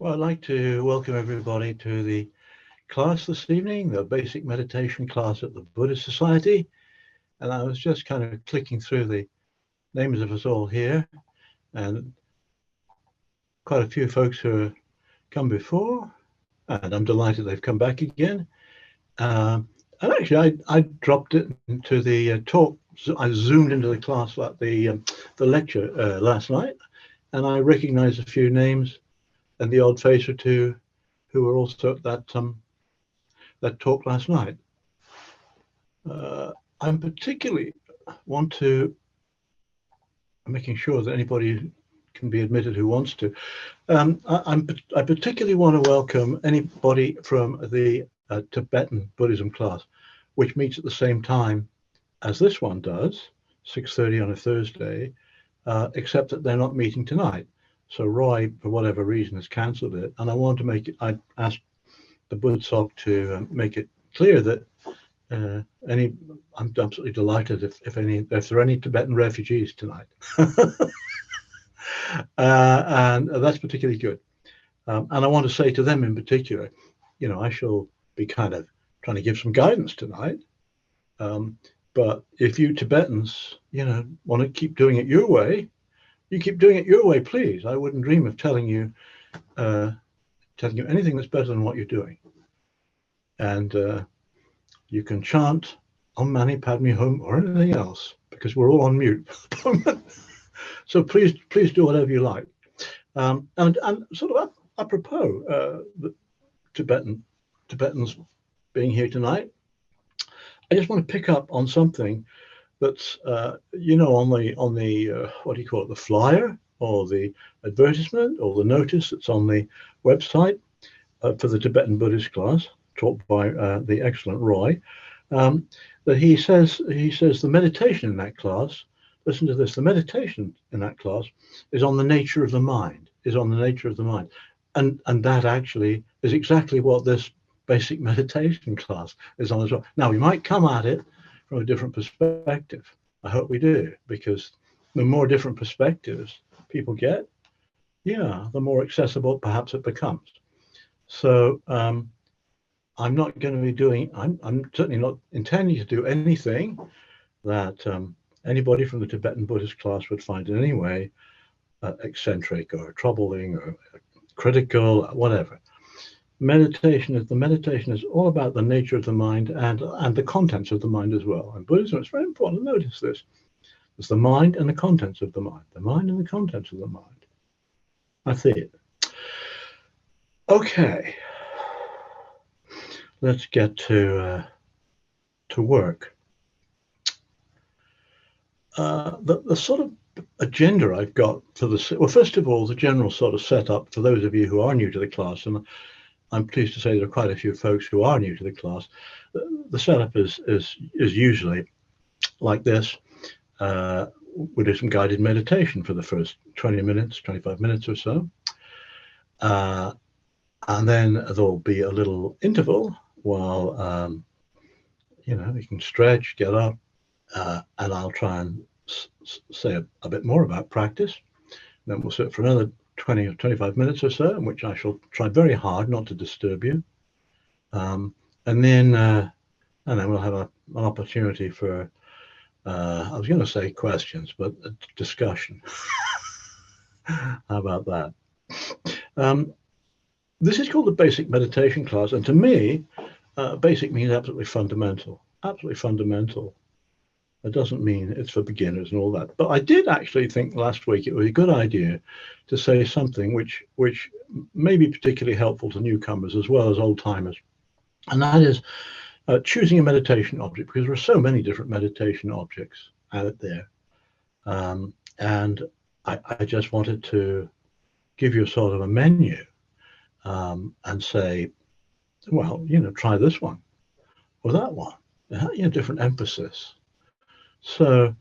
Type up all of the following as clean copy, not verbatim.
Well, I'd like to welcome everybody to the class this evening, the basic meditation class at the Buddhist Society. And I was just kind of clicking through the names of us all here, and quite a few folks who have come before, and I'm delighted they've come back again. And actually, I dropped it into the talk. So I zoomed into the class, like the lecture last night, and I recognized a few names and the odd face or two who were also at that talk last night. I'm particularly want to making sure that anybody can be admitted who wants to. I particularly want to welcome anybody from the Tibetan Buddhism class, which meets at the same time as this one does, 6:30 on a Thursday, except that they're not meeting tonight. So Roy, for whatever reason, has cancelled it, and I want to make it. I asked the Buddhist to make it clear that I'm absolutely delighted if there are any Tibetan refugees tonight, and that's particularly good. And I want to say to them in particular, I shall be kind of trying to give some guidance tonight. But if you Tibetans, want to keep doing it your way, you keep doing it your way, please. I wouldn't dream of telling you anything that's better than what you're doing. And you can chant Om Mani Padme Hum or anything else, because we're all on mute. So please do whatever you like. And sort of apropos the Tibetans being here tonight, I just want to pick up on something that's on the what do you call it, the flyer or the advertisement or the notice that's on the website for the Tibetan Buddhist class, taught by the excellent Roy, that he says the meditation in that class, listen to this, the meditation in that class is on the nature of the mind, and that actually is exactly what this basic meditation class is on as well. Now, we might come at it from a different perspective. I hope we do, because the more different perspectives people get, the more accessible perhaps it becomes. So I'm not going to be doing, I'm certainly not intending to do anything that anybody from the Tibetan Buddhist class would find in any way eccentric or troubling or critical, whatever. Meditation is all about the nature of the mind and the contents of the mind as well. In Buddhism, it's very important to notice this. It's the mind and the contents of the mind. The mind and the contents of the mind. That's it. Okay. Let's get to work. The sort of agenda I've got for this, well, first of all, the general sort of setup for those of you who are new to the class, and I'm pleased to say there are quite a few folks who are new to the class. The setup is usually like this. We do some guided meditation for the first 20 minutes, 25 minutes or so. And then there'll be a little interval while, we can stretch, get up, and I'll try and say a bit more about practice. Then we'll sit for another 20 or 25 minutes or so, in which I shall try very hard not to disturb you. And then we'll have an opportunity for, I was going to say questions, but a discussion. How about that? This is called the basic meditation class. And to me, basic means absolutely fundamental. Absolutely fundamental. It doesn't mean it's for beginners and all that. But I did actually think last week it was a good idea to say something which may be particularly helpful to newcomers as well as old timers. And that is choosing a meditation object, because there are so many different meditation objects out there. And I just wanted to give you a sort of a menu and say, well, try this one or that one, different emphasis. So,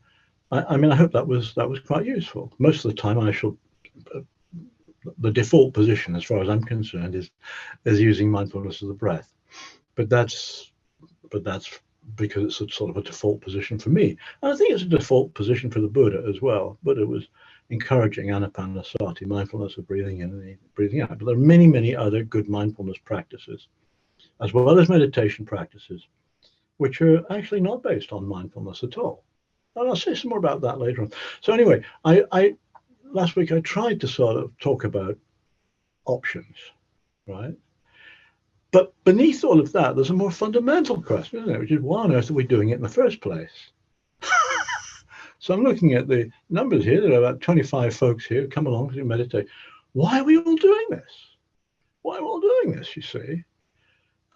I hope that was quite useful. Most of the time, the default position, as far as I'm concerned, is using mindfulness of the breath. But that's because it's a sort of a default position for me. And I think it's a default position for the Buddha as well. Buddha was, encouraging anapanasati, mindfulness of breathing in and breathing out. But there are many, many other good mindfulness practices, as well as meditation practices, which are actually not based on mindfulness at all. And I'll say some more about that later on. So anyway, I last week I tried to sort of talk about options, right? But beneath all of that, there's a more fundamental question, isn't it? Which is, why on earth are we doing it in the first place? So I'm looking at the numbers here. There are about 25 folks here who come along to meditate. Why are we all doing this? Why are we all doing this, you see?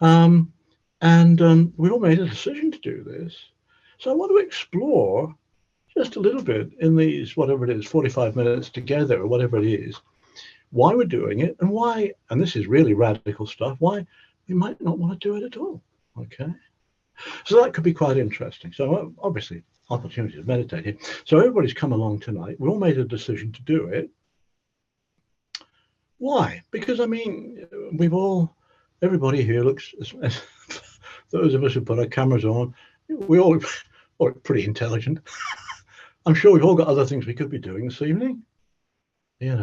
We all made a decision to do this. So I want to explore just a little bit in these, whatever it is, 45 minutes together or whatever it is, why we're doing it and why, and this is really radical stuff, why we might not want to do it at all, okay? So that could be quite interesting. So obviously, opportunity to meditate here. So everybody's come along tonight. We all made a decision to do it. Why? Because, I mean, everybody here looks, those of us who put our cameras on, we all look pretty intelligent. I'm sure we've all got other things we could be doing this evening. You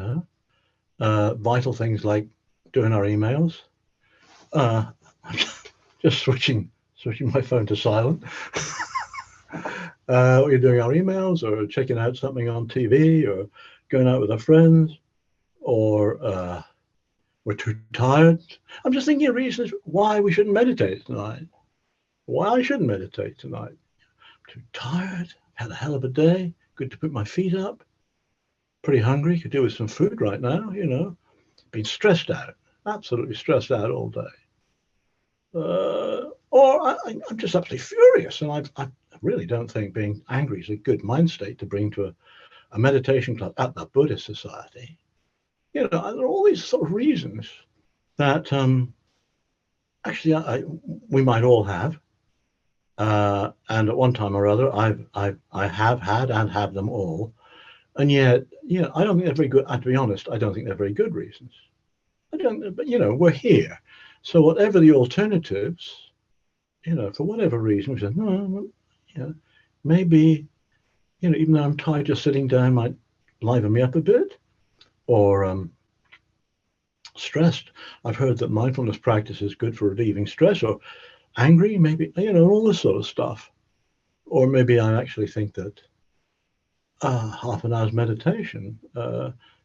know, vital things like doing our emails. Just switching my phone to silent. We're doing our emails or checking out something on TV or going out with our friends, or we're too tired. I'm just thinking of reasons why we shouldn't meditate tonight. Why I shouldn't meditate tonight. I'm too tired, had a hell of a day, good to put my feet up, pretty hungry, could do with some food right now, you know, been stressed out, absolutely stressed out all day. Or I'm just absolutely furious, and I really don't think being angry is a good mind state to bring to a meditation class at the Buddhist Society. You know, there are all these sort of reasons that actually we might all have, and at one time or other I have had and have them all, and yet, you know, I don't think they're very good. To be honest, I don't think they're very good reasons. I don't, but you know, we're here, so whatever the alternatives, you know, for whatever reason, we said no, you know, maybe, you know, even though I'm tired, just sitting down might liven me up a bit, or stressed. I've heard that mindfulness practice is good for relieving stress, or angry, maybe, you know, all this sort of stuff. Or maybe I actually think that half an hour's meditation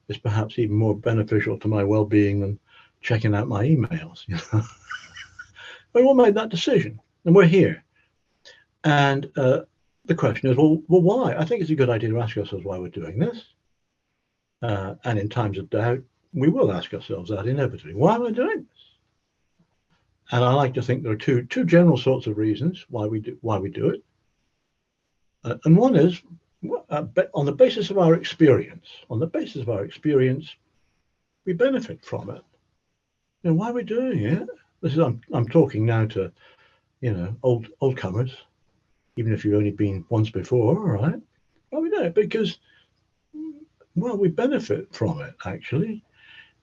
is perhaps even more beneficial to my well-being than checking out my emails. You know, we all made that decision, and we're here. And the question is, well, why? I think it's a good idea to ask ourselves why we're doing this. And in times of doubt, we will ask ourselves that inevitably. Why am I doing this? And I like to think there are two general sorts of reasons why we do it. And one is on the basis of our experience. On the basis of our experience, we benefit from it. And why are we doing it? This is I'm talking now to, you know, old comers, even if you've only been once before, all right? Why are we doing it? Because, well, we benefit from it, actually,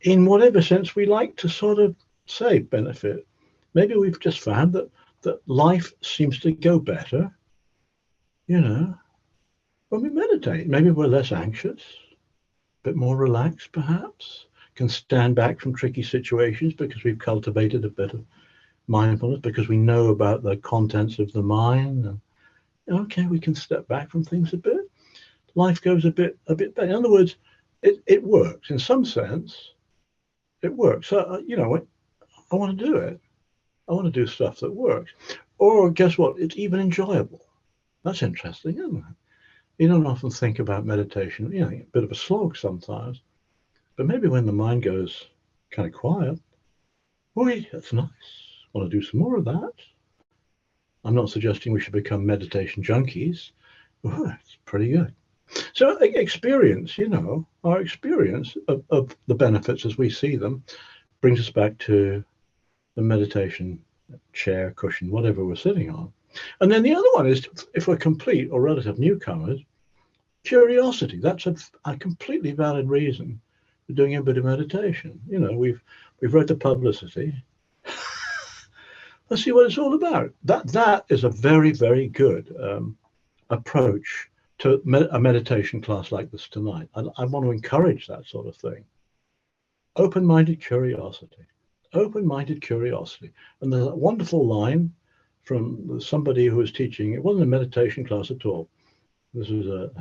in whatever sense we like to sort of say benefit. Maybe we've just found that life seems to go better, you know, when we meditate. Maybe we're less anxious, a bit more relaxed, perhaps, can stand back from tricky situations because we've cultivated a bit of mindfulness, because we know about the contents of the mind. And, okay, we can step back from things a bit. Life goes a bit better. In other words, it works. In some sense, it works. So, you know, I want to do it. I want to do stuff that works. Or guess what? It's even enjoyable. That's interesting, isn't it? You don't often think about meditation, you know, a bit of a slog sometimes. But maybe when the mind goes kind of quiet, boy, that's nice. Want to do some more of that? I'm not suggesting we should become meditation junkies. Oh, it's pretty good. So experience, you know, our experience of the benefits as we see them brings us back to the meditation chair, cushion, whatever we're sitting on. And then the other one is, if we're complete or relative newcomers, curiosity. That's a completely valid reason for doing a bit of meditation. You know, we've read the publicity. Let's see what it's all about. That is a very, very good approach to a meditation class like this tonight. I want to encourage that sort of thing. Open-minded curiosity. Open-minded curiosity. And there's a wonderful line from somebody who was teaching. It wasn't a meditation class at all. This was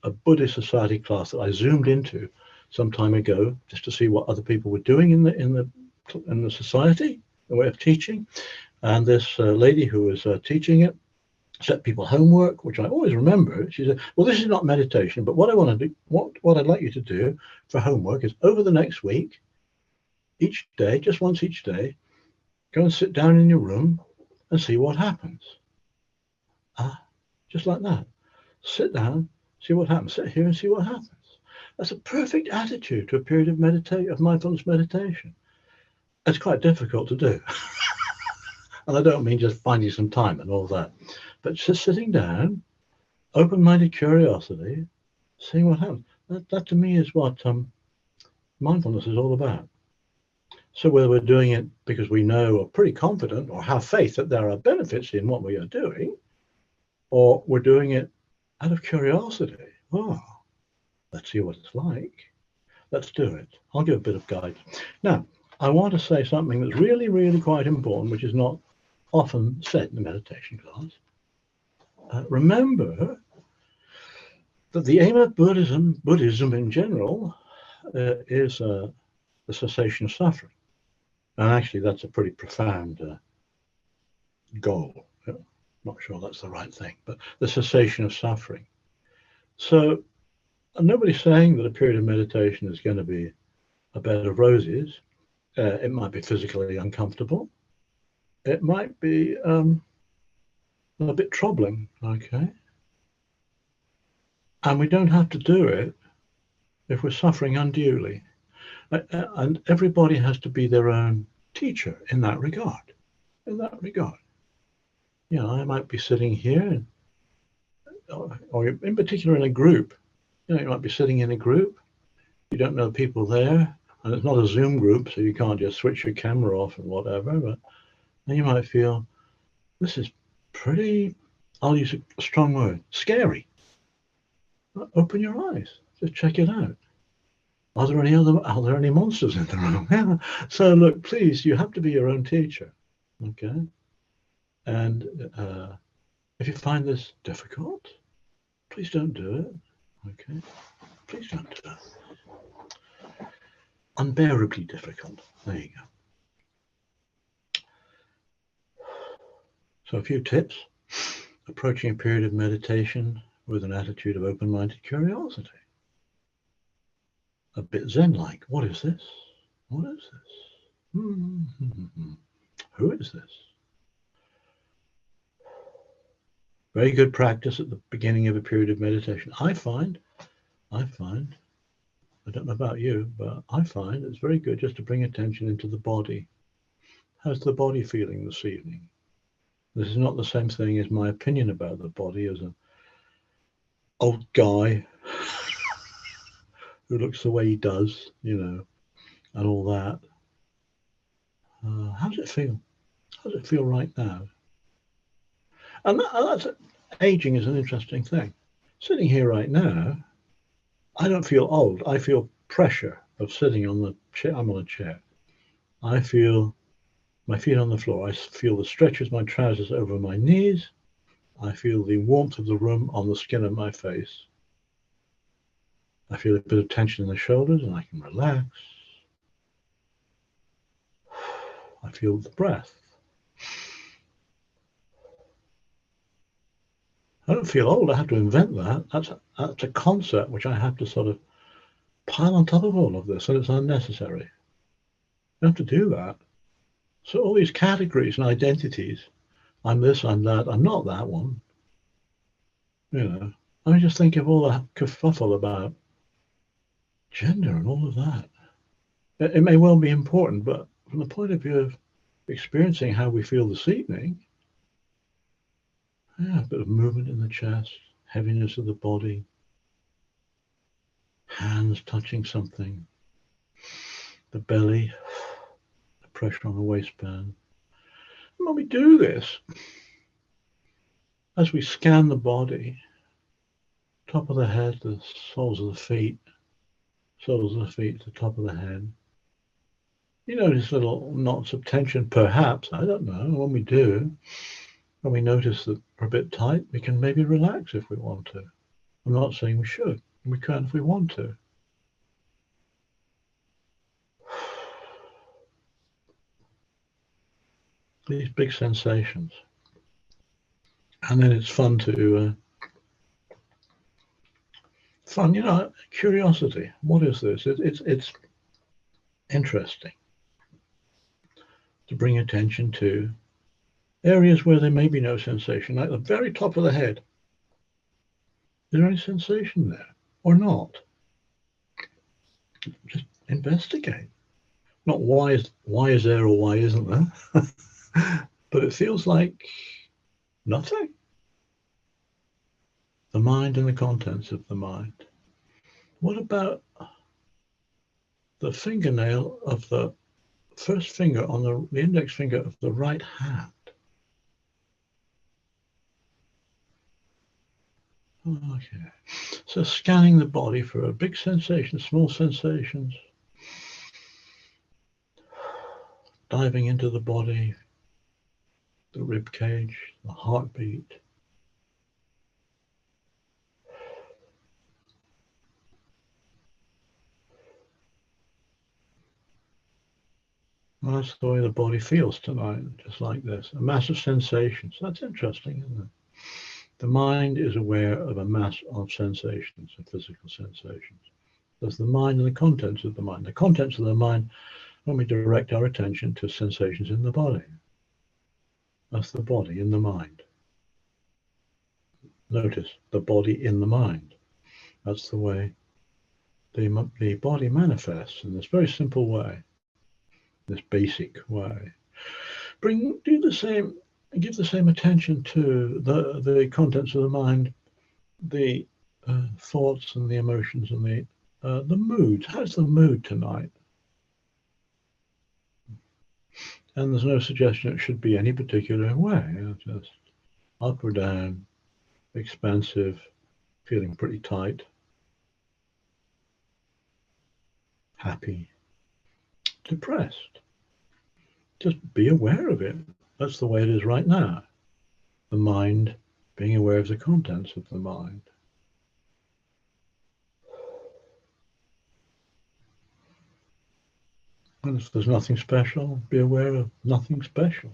a Buddhist Society class that I zoomed into some time ago just to see what other people were doing in the society, the way of teaching. And this lady who was teaching it set people homework, which I always remember. She said, well, this is not meditation, but what I want to do, what I'd like you to do for homework is over the next week, each day, just once each day, go and sit down in your room and see what happens. Just like that. Sit down, see what happens. Sit here and see what happens. That's a perfect attitude to a period of mindfulness meditation. It's quite difficult to do. And I don't mean just finding some time and all that, but just sitting down, open-minded curiosity, seeing what happens. That to me is what mindfulness is all about. So whether we're doing it because we know or pretty confident or have faith that there are benefits in what we are doing, or we're doing it out of curiosity. Oh, let's see what it's like. Let's do it. I'll give a bit of guidance. Now, I want to say something that's really, really quite important, which is not often said in the meditation class. Remember that the aim of Buddhism in general, is the cessation of suffering. And actually, that's a pretty profound goal. Not sure that's the right thing, but the cessation of suffering. So nobody's saying that a period of meditation is going to be a bed of roses. It might be physically uncomfortable. It might be a bit troubling, okay? And we don't have to do it if we're suffering unduly. And everybody has to be their own teacher in that regard. You know, I might be sitting here, or in particular in a group. You know, you might be sitting in a group. You don't know people there, and it's not a Zoom group, so you can't just switch your camera off and whatever. But then you might feel, this is pretty, I'll use a strong word, scary. Open your eyes. Just check it out. Are there any monsters in the room? Yeah. So look, please, you have to be your own teacher. Okay. And if you find this difficult, please don't do it. Okay. Please don't do it. Unbearably difficult. There you go. So a few tips. Approaching a period of meditation with an attitude of open-minded curiosity. A bit Zen-like. What is this? What is this? Who is this? Very good practice at the beginning of a period of meditation. I find, I don't know about you, but I find it's very good just to bring attention into the body. How's the body feeling this evening? This is not the same thing as my opinion about the body as an old guy who looks the way he does, you know, and all that. How does it feel? How does it feel right now? And that's aging is an interesting thing. Sitting here right now, I don't feel old. I feel pressure of sitting on the chair. I'm on a chair. I feel my feet on the floor. I feel the stretch of my trousers over my knees. I feel the warmth of the room on the skin of my face. I feel a bit of tension in the shoulders and I can relax. I feel the breath. I don't feel old. I have to invent that. That's a concept which I have to sort of pile on top of all of this, and it's unnecessary. You have to do that. So all these categories and identities, I'm this, I'm that, I'm not that one. You know, I just think of all that kerfuffle about gender and all of that. It may well be important, but from the point of view of experiencing how we feel this evening, yeah, a bit of movement in the chest, heaviness of the body, hands touching something, the belly, the pressure on the waistband. And when we do this, as we scan the body, top of the head, the soles of the feet to the top of the head. You notice little knots of tension, perhaps, I don't know. When we do, when we notice that we're a bit tight, we can maybe relax if we want to. I'm not saying we should. We can if we want to. These big sensations. And then it's fun to, curiosity. What is this? It's interesting to bring attention to areas where there may be no sensation, like the very top of the head. Is there any sensation there or not? Just investigate. Not why is there or why isn't there, but it feels like nothing. The mind and the contents of the mind. What about the fingernail of the first finger on the index finger of the right hand? Okay, so scanning the body for a big sensation, small sensations, diving into the body, the rib cage, the heartbeat. Well, that's the way the body feels tonight, just like this, a mass of sensations. That's interesting, isn't it? The mind is aware of a mass of sensations, of physical sensations. There's the mind and the contents of the mind. The contents of the mind, when we direct our attention to sensations in the body. That's the body in the mind. Notice the body in the mind. That's the way the body manifests in this very simple way, this basic way. Do the same. Give the same attention to the contents of the mind, the thoughts and the emotions and the moods. How's the mood tonight? And there's no suggestion it should be any particular way. Just up or down, expansive, feeling pretty tight, happy, depressed. Just be aware of it. That's the way it is right now. The mind being aware of the contents of the mind. And if there's nothing special, be aware of nothing special.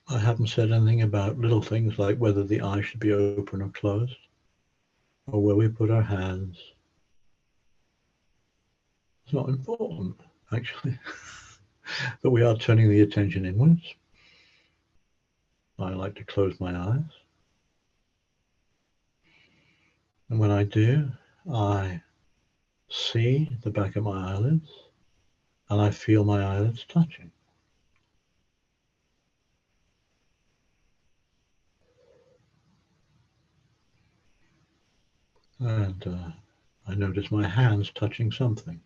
I haven't said anything about little things like whether the eye should be open or closed, or where we put our hands. It's not important, actually, but we are turning the attention inwards. I like to close my eyes. And when I do, I see the back of my eyelids, and I feel my eyelids touching. And I notice my hands touching something,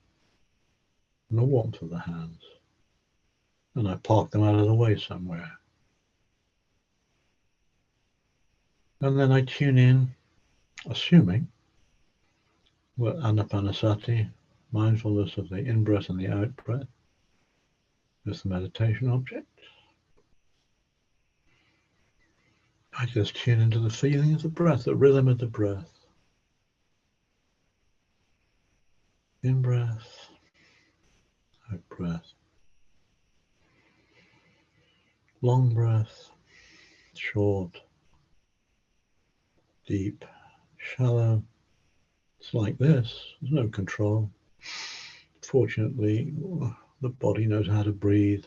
and the warmth of the hands. And I park them out of the way somewhere. And then I tune in, assuming that anapanasati, mindfulness of the in-breath and the out-breath, is the meditation object. I just tune into the feeling of the breath, the rhythm of the breath. In-breath, out-breath. Long breath, short, deep, shallow. It's like this. There's no control. Fortunately, the body knows how to breathe.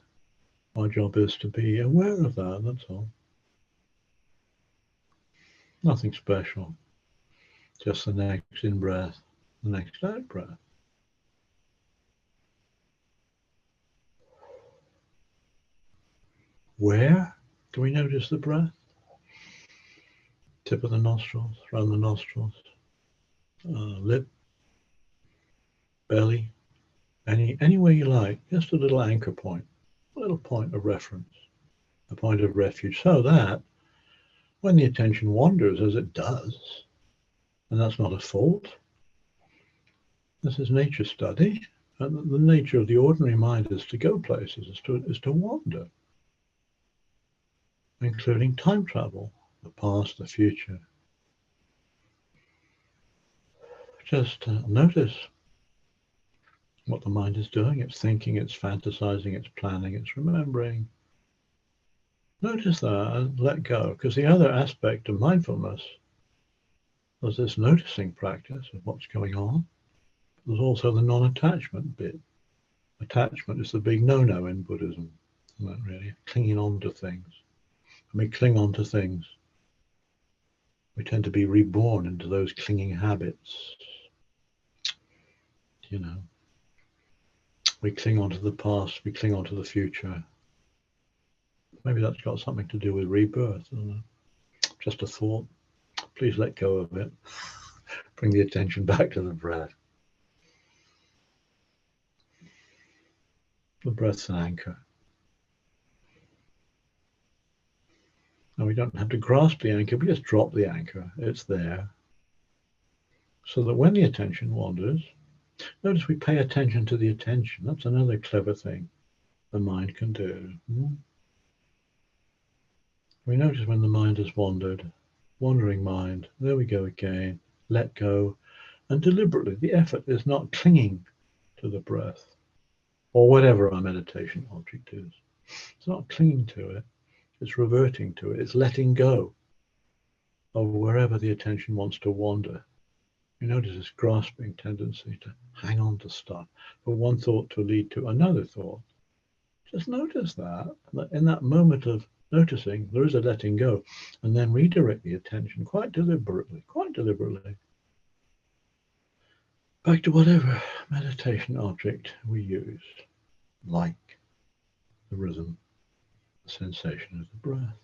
Our job is to be aware of that, that's all. Nothing special. Just the next in-breath, the next out-breath. Where do we notice the breath? Tip of the nostrils, around the nostrils, lip, belly, anywhere you like. Just a little anchor point, a little point of reference, a point of refuge, so that when the attention wanders, as it does, and that's not a fault, this is nature study, and the nature of the ordinary mind is to go places, is to wander, including time travel, the past, the future. Just notice what the mind is doing. It's thinking, it's fantasizing, it's planning, it's remembering. Notice that and let go, because the other aspect of mindfulness is this noticing practice of what's going on. There's also the non-attachment bit. Attachment is the big no-no in Buddhism, isn't it, really? Clinging on to things. When we cling on to things, we tend to be reborn into those clinging habits. You know, we cling on to the past, we cling on to the future. Maybe that's got something to do with rebirth, isn't it? Just a thought. Please let go of it. Bring the attention back to the breath. The breath's an anchor. And we don't have to grasp the anchor, we just drop the anchor. It's there. So that when the attention wanders, notice we pay attention to the attention. That's another clever thing the mind can do. We notice when the mind has wandered, wandering mind, there we go again, let go, and deliberately, the effort is not clinging to the breath or whatever our meditation object is. It's not clinging to it, it's reverting to it, it's letting go of wherever the attention wants to wander. You notice this grasping tendency to hang on to stuff, for one thought to lead to another thought. Just notice that in that moment of noticing, there is a letting go, and then redirect the attention quite deliberately, back to whatever meditation object we use, like the rhythm, the sensation of the breath.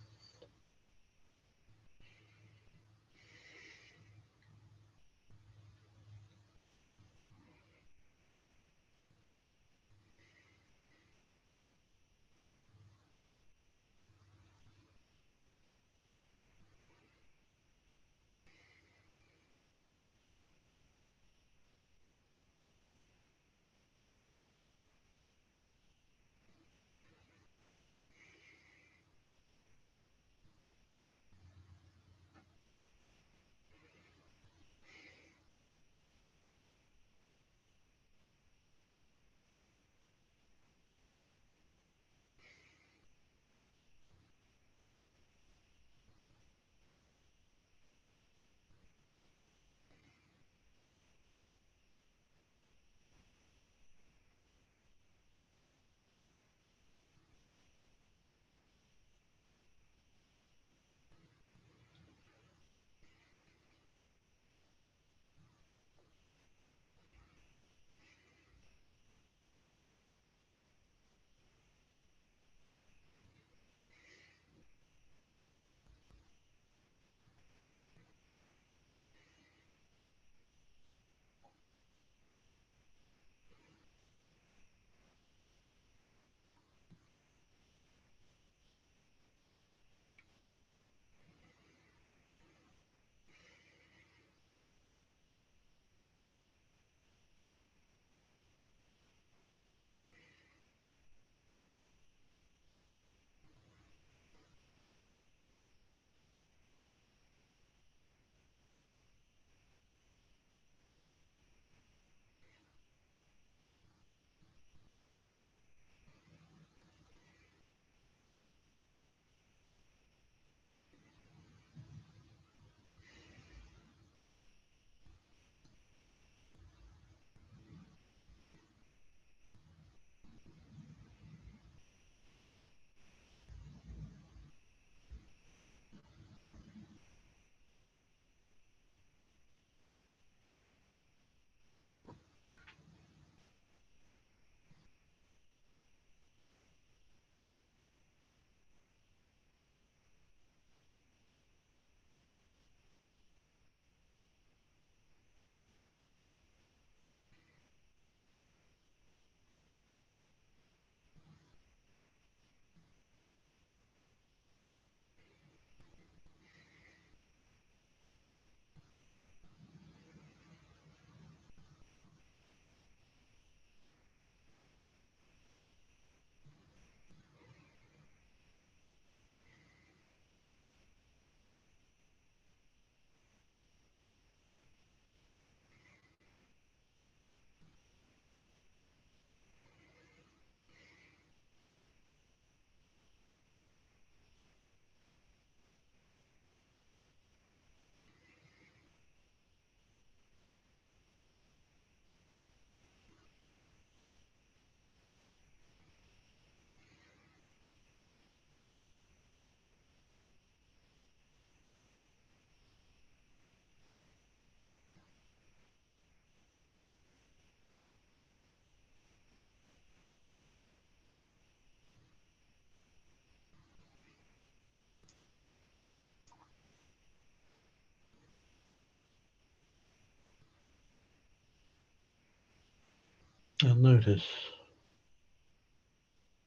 And notice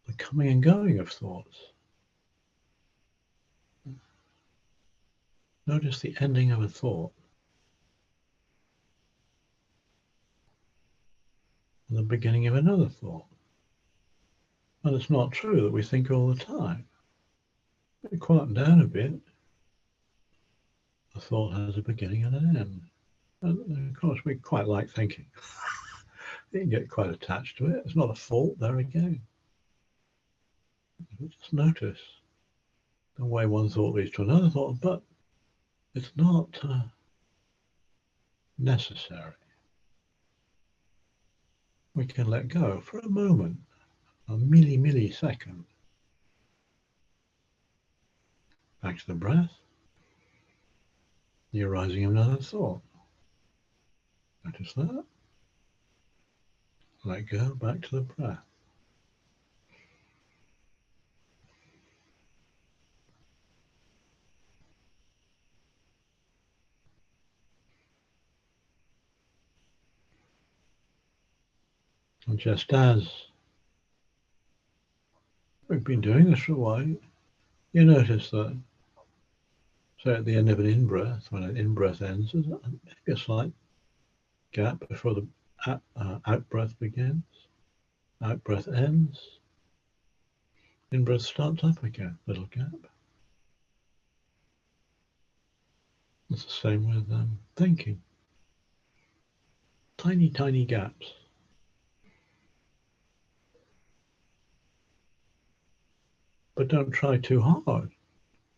the coming and going of thoughts. Notice the ending of a thought and the beginning of another thought. And it's not true that we think all the time. We quieten down a bit. A thought has a beginning and an end. And of course, we quite like thinking. You can get quite attached to it. It's not a fault there again. Just notice the way one thought leads to another thought, but it's not necessary. We can let go for a moment, a millisecond. Back to the breath. The arising of another thought. Notice that. Let go, back to the breath. And just as we've been doing this for a while, you notice that, say at the end of an in-breath, when an in-breath ends, there's maybe a slight gap before the out-breath begins. Out-breath ends. In-breath starts up again, little gap. It's the same with thinking. Tiny, tiny gaps. But don't try too hard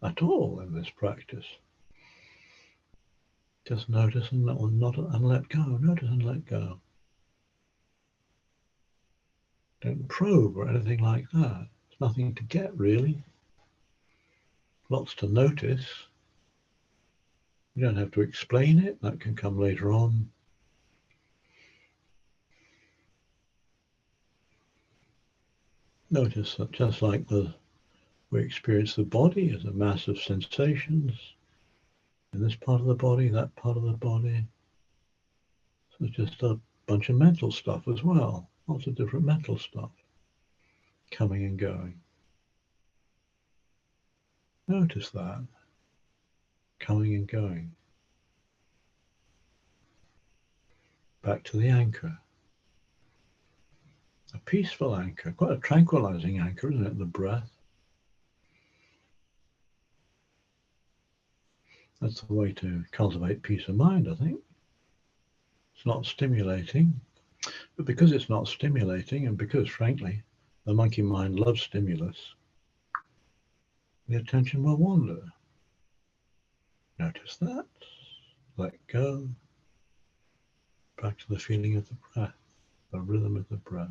at all in this practice. Just notice and let go. Notice and let go. Don't probe or anything like that. There's nothing to get really. Lots to notice. You don't have to explain it. That can come later on. Notice that just like we experience the body as a mass of sensations, in this part of the body, that part of the body. So it's just a bunch of mental stuff as well. Lots of different mental stuff coming and going. Notice that coming and going. Back to the anchor. A peaceful anchor, quite a tranquilizing anchor, isn't it? The breath. That's the way to cultivate peace of mind, I think. It's not stimulating, but because it's not stimulating, and because, frankly, the monkey mind loves stimulus, the attention will wander. Notice that. Let go. Back to the feeling of the breath, the rhythm of the breath.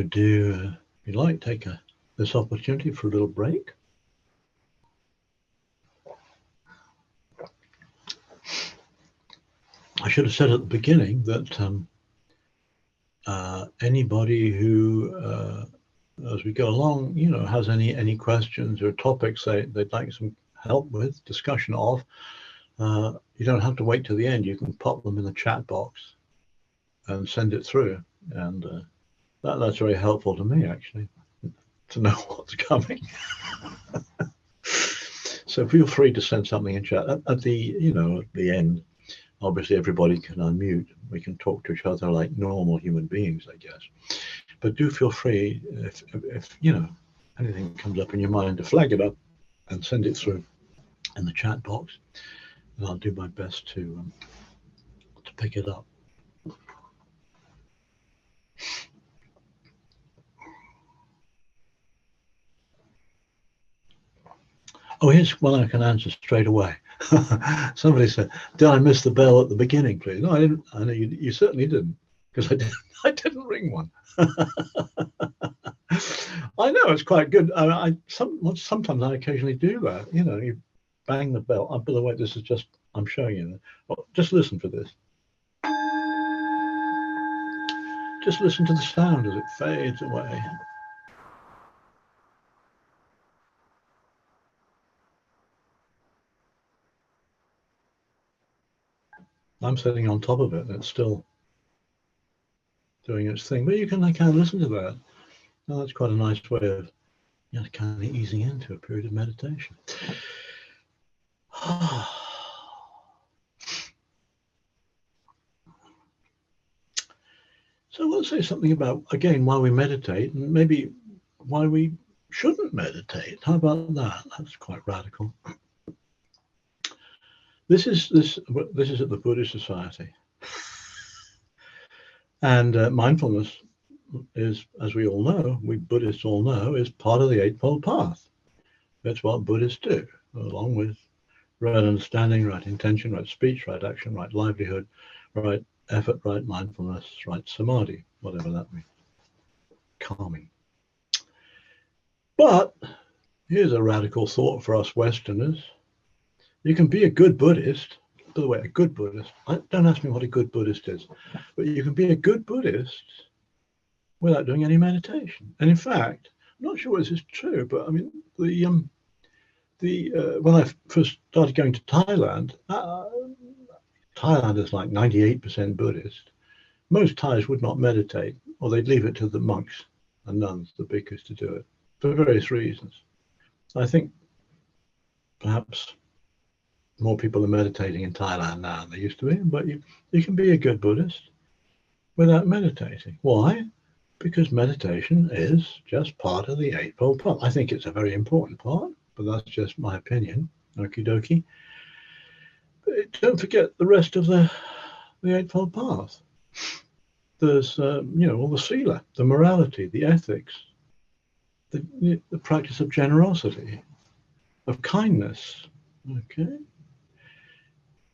So do, if you like, take this opportunity for a little break. I should have said at the beginning that anybody who, as we go along, has any questions or topics they'd like some help with, discussion of, you don't have to wait till the end. You can pop them in the chat box and send it through. And that's very helpful to me, actually, to know what's coming. So feel free to send something in chat. At the end, obviously everybody can unmute. We can talk to each other like normal human beings, I guess. But do feel free, if anything comes up in your mind, to flag it up and send it through in the chat box. And I'll do my best to pick it up. Oh, here's one I can answer straight away. Somebody said, "Did I miss the bell at the beginning, please?" No, I didn't. I know you certainly didn't, because I didn't ring one. I know it's quite good. Sometimes I occasionally do that. You bang the bell. Oh, by the way, this is just, I'm showing you. Oh, just listen for this. Just listen to the sound as it fades away. I'm sitting on top of it and it's still doing its thing. But you can kind of listen to that. Well, that's quite a nice way of kind of easing into a period of meditation. So I want to say something about, again, why we meditate, and maybe why we shouldn't meditate. How about that? That's quite radical. This is at the Buddhist Society. And mindfulness is, as we all know, we Buddhists all know, is part of the Eightfold Path. That's what Buddhists do, along with right understanding, right intention, right speech, right action, right livelihood, right effort, right mindfulness, right samadhi, whatever that means, calming. But here's a radical thought for us Westerners. You can be a good Buddhist. By the way, a good Buddhist, don't ask me what a good Buddhist is, but you can be a good Buddhist without doing any meditation. And in fact, I'm not sure this is true, but I mean, when I first started going to Thailand, Thailand is like 98% Buddhist. Most Thais would not meditate, or they'd leave it to the monks and nuns, the bhikkhus, to do it, for various reasons. I think perhaps more people are meditating in Thailand now than they used to be, but you can be a good Buddhist without meditating. Why? Because meditation is just part of the Eightfold Path. I think it's a very important part, but that's just my opinion. Okie dokie. But don't forget the rest of the Eightfold Path. There's, all the sila, the morality, the ethics, the practice of generosity, of kindness. Okay.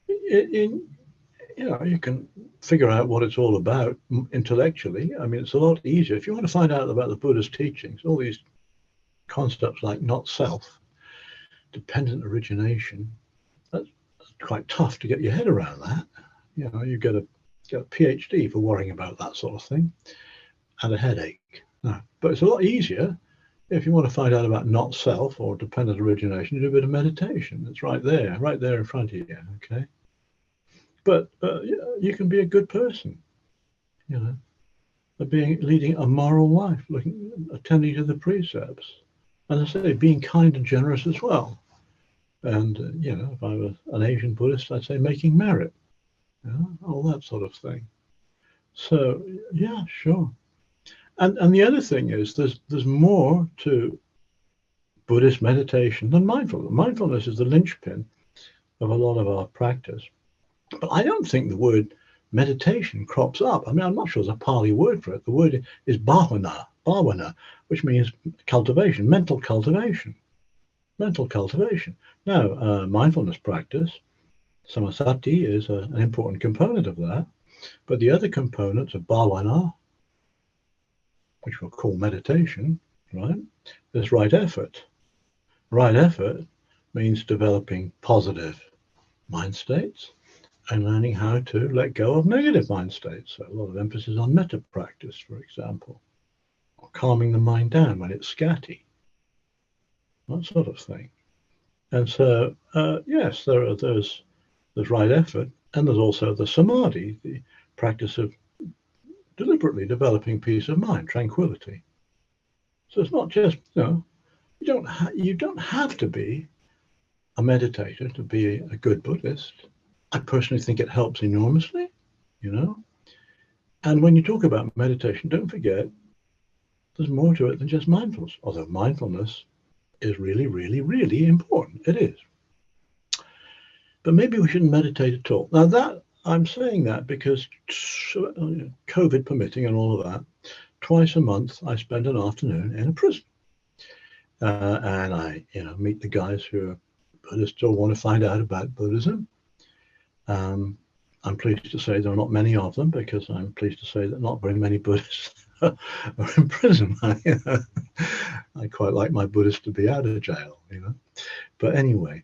You can figure out what it's all about intellectually. I mean, it's a lot easier. If you want to find out about the Buddha's teachings, all these concepts like not self, dependent origination, that's quite tough to get your head around that. You get a PhD for worrying about that sort of thing, and a headache. No, but it's a lot easier if you want to find out about not self or dependent origination. You do a bit of meditation. It's right there in front of you. Okay. But you can be a good person, leading a moral life, attending to the precepts, and I say being kind and generous as well. And if I was an Asian Buddhist, I'd say making merit, all that sort of thing. So yeah, sure. And the other thing is there's more to Buddhist meditation than mindfulness. Mindfulness is the linchpin of a lot of our practice. But I don't think the word meditation crops up. I mean, I'm not sure there's a Pali word for it. The word is bhavana, which means cultivation, mental cultivation. Now, mindfulness practice, samasati, is an important component of that. But the other components of bhavana, which we'll call meditation, right? There's right effort. Right effort means developing positive mind states and learning how to let go of negative mind states. So a lot of emphasis on metta practice, for example, or calming the mind down when it's scatty, that sort of thing. And so, yes, there's right effort, and there's also the samadhi, the practice of deliberately developing peace of mind, tranquility. So it's not just, you don't have to be a meditator to be a good Buddhist. I personally think it helps enormously, And when you talk about meditation, don't forget there's more to it than just mindfulness, although mindfulness is really, really, really important. It is. But maybe we shouldn't meditate at all. Now I'm saying that because COVID permitting and all of that, twice a month I spend an afternoon in a prison. And I, meet the guys who are Buddhists or want to find out about Buddhism. I'm pleased to say there are not many of them, because I'm pleased to say that not very many Buddhists are in prison. I quite like my Buddhists to be out of jail, But anyway,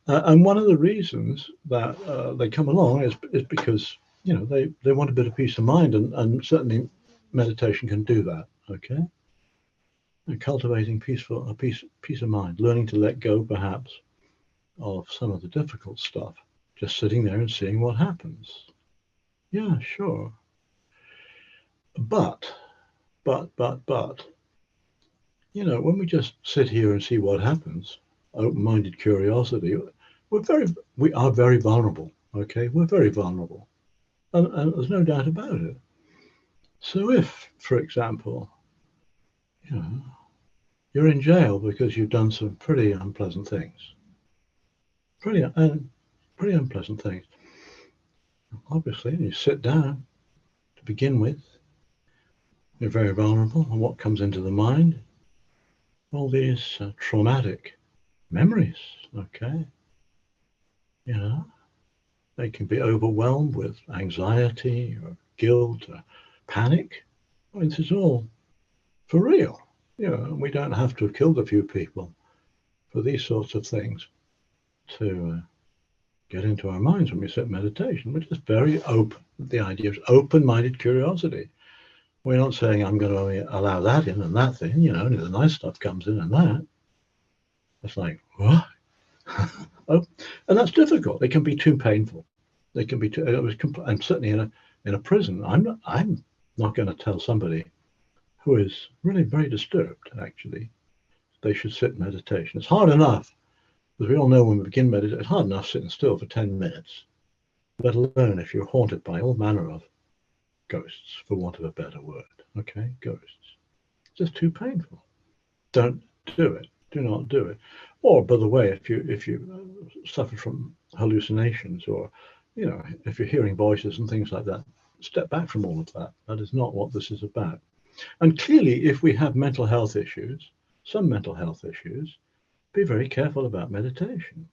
and one of the reasons that they come along is because, they want a bit of peace of mind, and certainly meditation can do that, okay? And cultivating peace of mind, learning to let go perhaps of some of the difficult stuff, just sitting there and seeing what happens. Yeah, sure. But, when we just sit here and see what happens, open-minded curiosity, we are very vulnerable, okay? We're very vulnerable. And there's no doubt about it. So if, for example, you're in jail because you've done some pretty unpleasant things, pretty unpleasant things, obviously, you sit down to begin with, you're very vulnerable, and what comes into the mind? All these traumatic memories, okay? They can be overwhelmed with anxiety or guilt or panic. I mean, this is all for real. We don't have to have killed a few people for these sorts of things to get into our minds when we sit meditation. We're just very open. The idea is open-minded curiosity. We're not saying I'm going to allow that in and that thing, only the nice stuff comes in and that. It's like, what? Oh, and that's difficult. It can be too painful. It can be too. I'm certainly in a prison. I'm not going to tell somebody who is really very disturbed, actually, they should sit meditation. It's hard enough, because we all know when we begin meditation, it's hard enough sitting still for 10 minutes, let alone if you're haunted by all manner of ghosts, for want of a better word. Okay, ghosts. It's just too painful. Don't do it. Do not do it. Or, by the way, if you suffer from hallucinations, or if you're hearing voices and things like that, step back from all of that. That is not what this is about. And clearly, if we have mental health issues, some mental health issues, be very careful about meditation.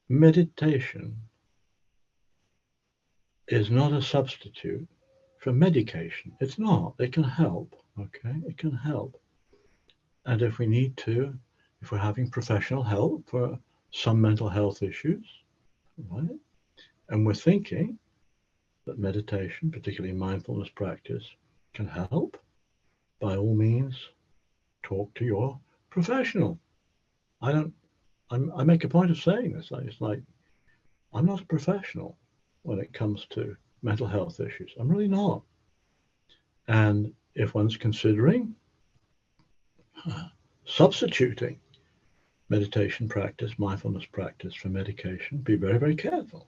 Meditation is not a substitute for medication. It's not. It can help, okay? It can help. And if we need to, if we're having professional help for some mental health issues, right? And we're thinking that meditation, particularly mindfulness practice, can help, by all means, talk to your professional. I make a point of saying this. It's like, I'm not a professional when it comes to mental health issues. I'm really not. And if one's considering substituting meditation practice, mindfulness practice for medication, be very, very careful.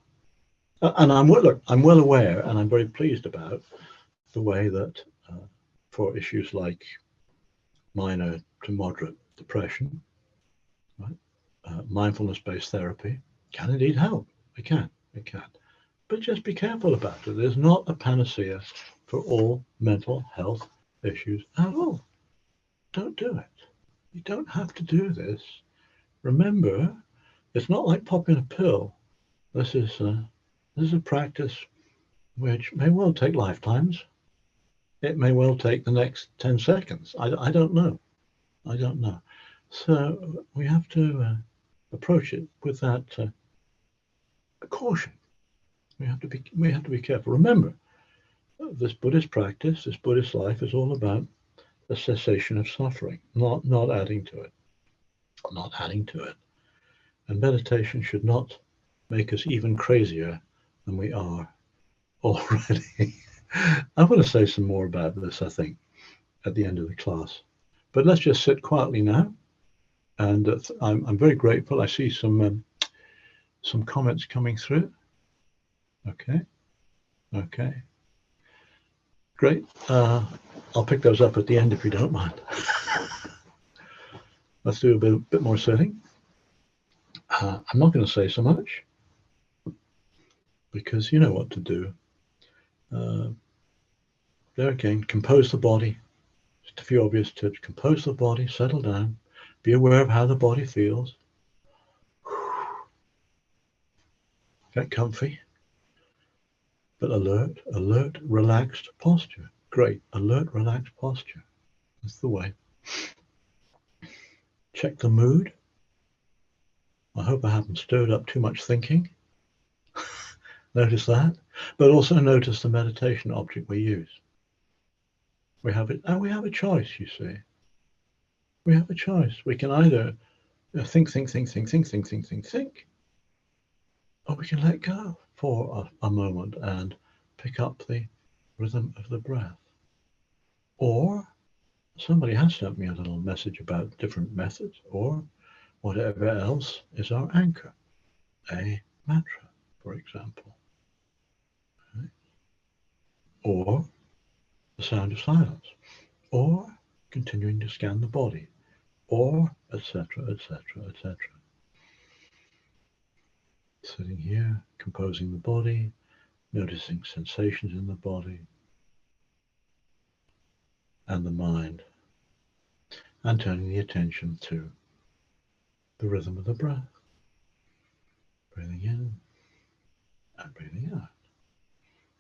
And I'm well aware, and I'm very pleased about the way that for issues like minor to moderate depression, right, mindfulness-based therapy can indeed help. It can. But just be careful about it. There's not a panacea for all mental health issues at all. Don't do it. You don't have to do this. Remember, it's not like popping a pill. This is a practice which may well take lifetimes. It may well take the next 10 seconds. I don't know. I don't know. So we have to approach it with that caution. We have to be careful. Remember, this Buddhist practice, this Buddhist life is all about the cessation of suffering, not adding to it, not adding to it. And meditation should not make us even crazier than we are already. I want to say some more about this, I think, at the end of the class. But let's just sit quietly now. And I'm very grateful. I see some comments coming through. Okay. Great. I'll pick those up at the end if you don't mind. Let's do a bit more sitting. I'm not going to say so much because you know what to do. There again, compose the body. Just a few obvious tips. Compose the body, settle down, be aware of how the body feels. Get comfy, but alert, relaxed posture. Great, alert, relaxed posture. That's the way. Check the mood. I hope I haven't stirred up too much thinking. Notice that, but also notice the meditation object we use. We have it, and we have a choice, you see. We have a choice. We can either think, or we can let go for a moment and pick up the rhythm of the breath. Or somebody has sent me a little message about different methods, or whatever else is our anchor. A mantra, for example. Right? Or the sound of silence. Or continuing to scan the body. Or etc., etc., etc. Sitting here, composing the body, noticing sensations in the body and the mind, and turning the attention to the rhythm of the breath. Breathing in and breathing out.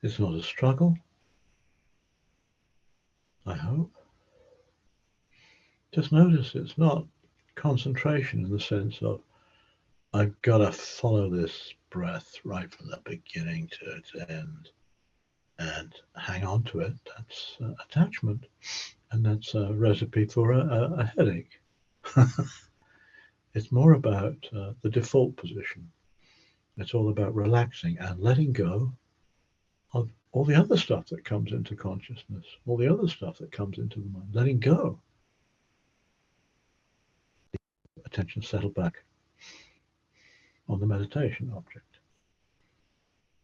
It's not a struggle, I hope. Just notice it's not concentration in the sense of I've got to follow this breath right from the beginning to its end and hang on to it. That's attachment, and that's a recipe for a headache. It's more about the default position. It's all about relaxing and letting go of all the other stuff that comes into consciousness, all the other stuff that comes into the mind. Letting go. Attention settle back on the meditation object.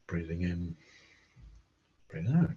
Breathing in, breathing out.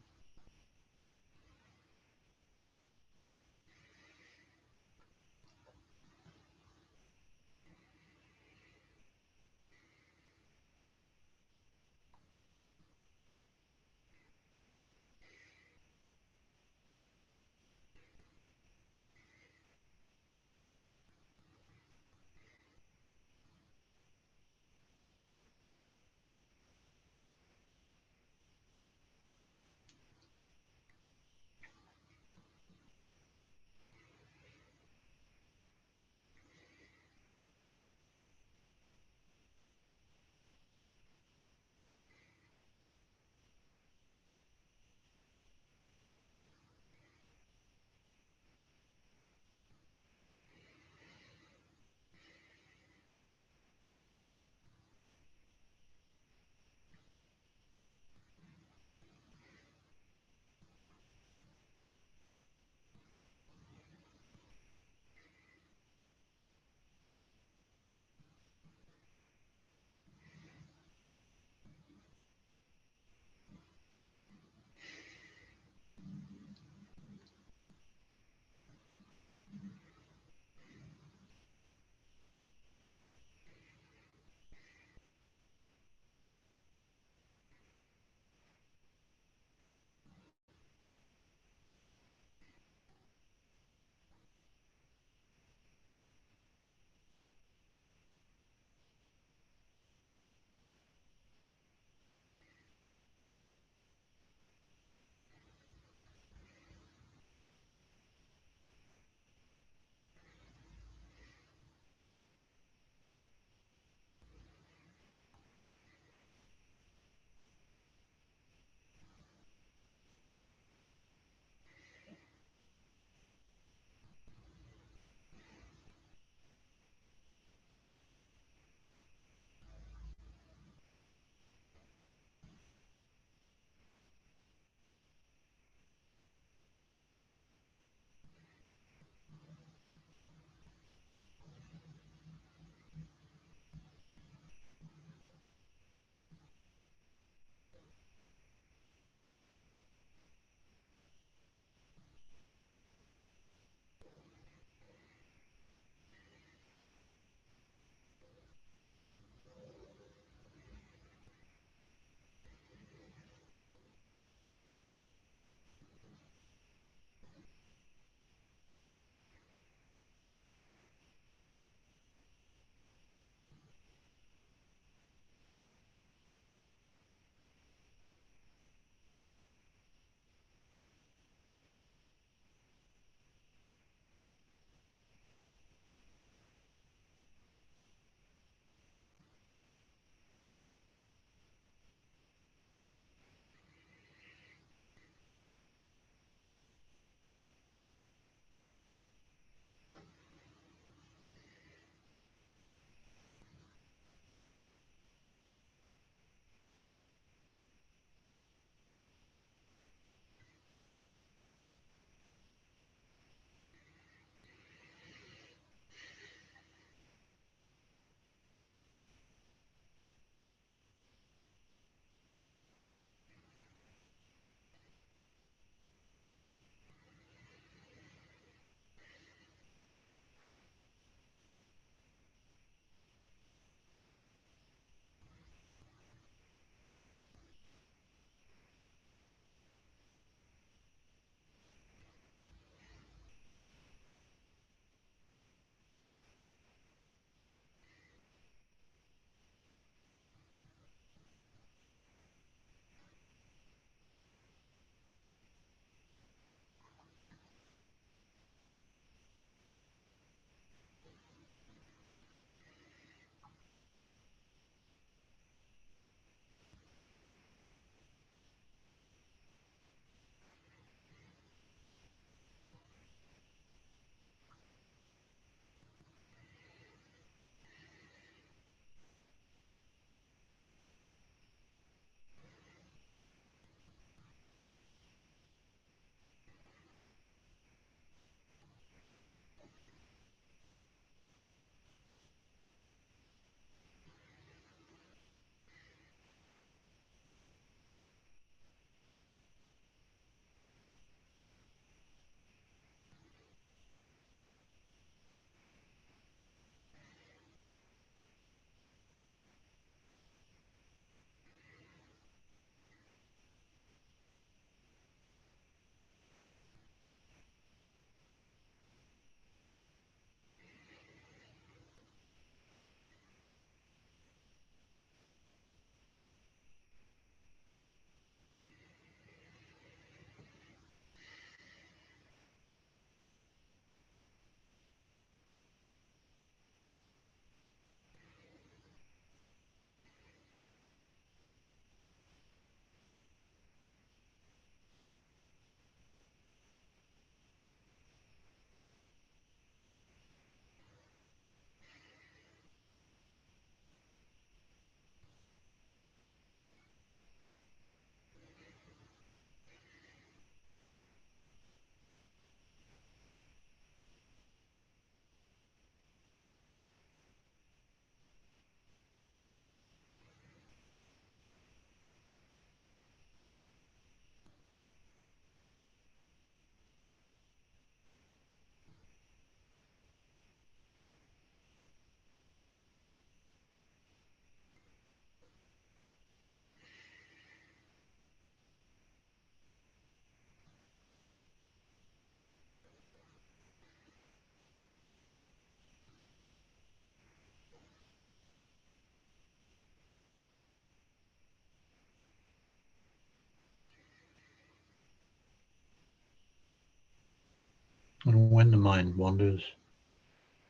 And when the mind wanders,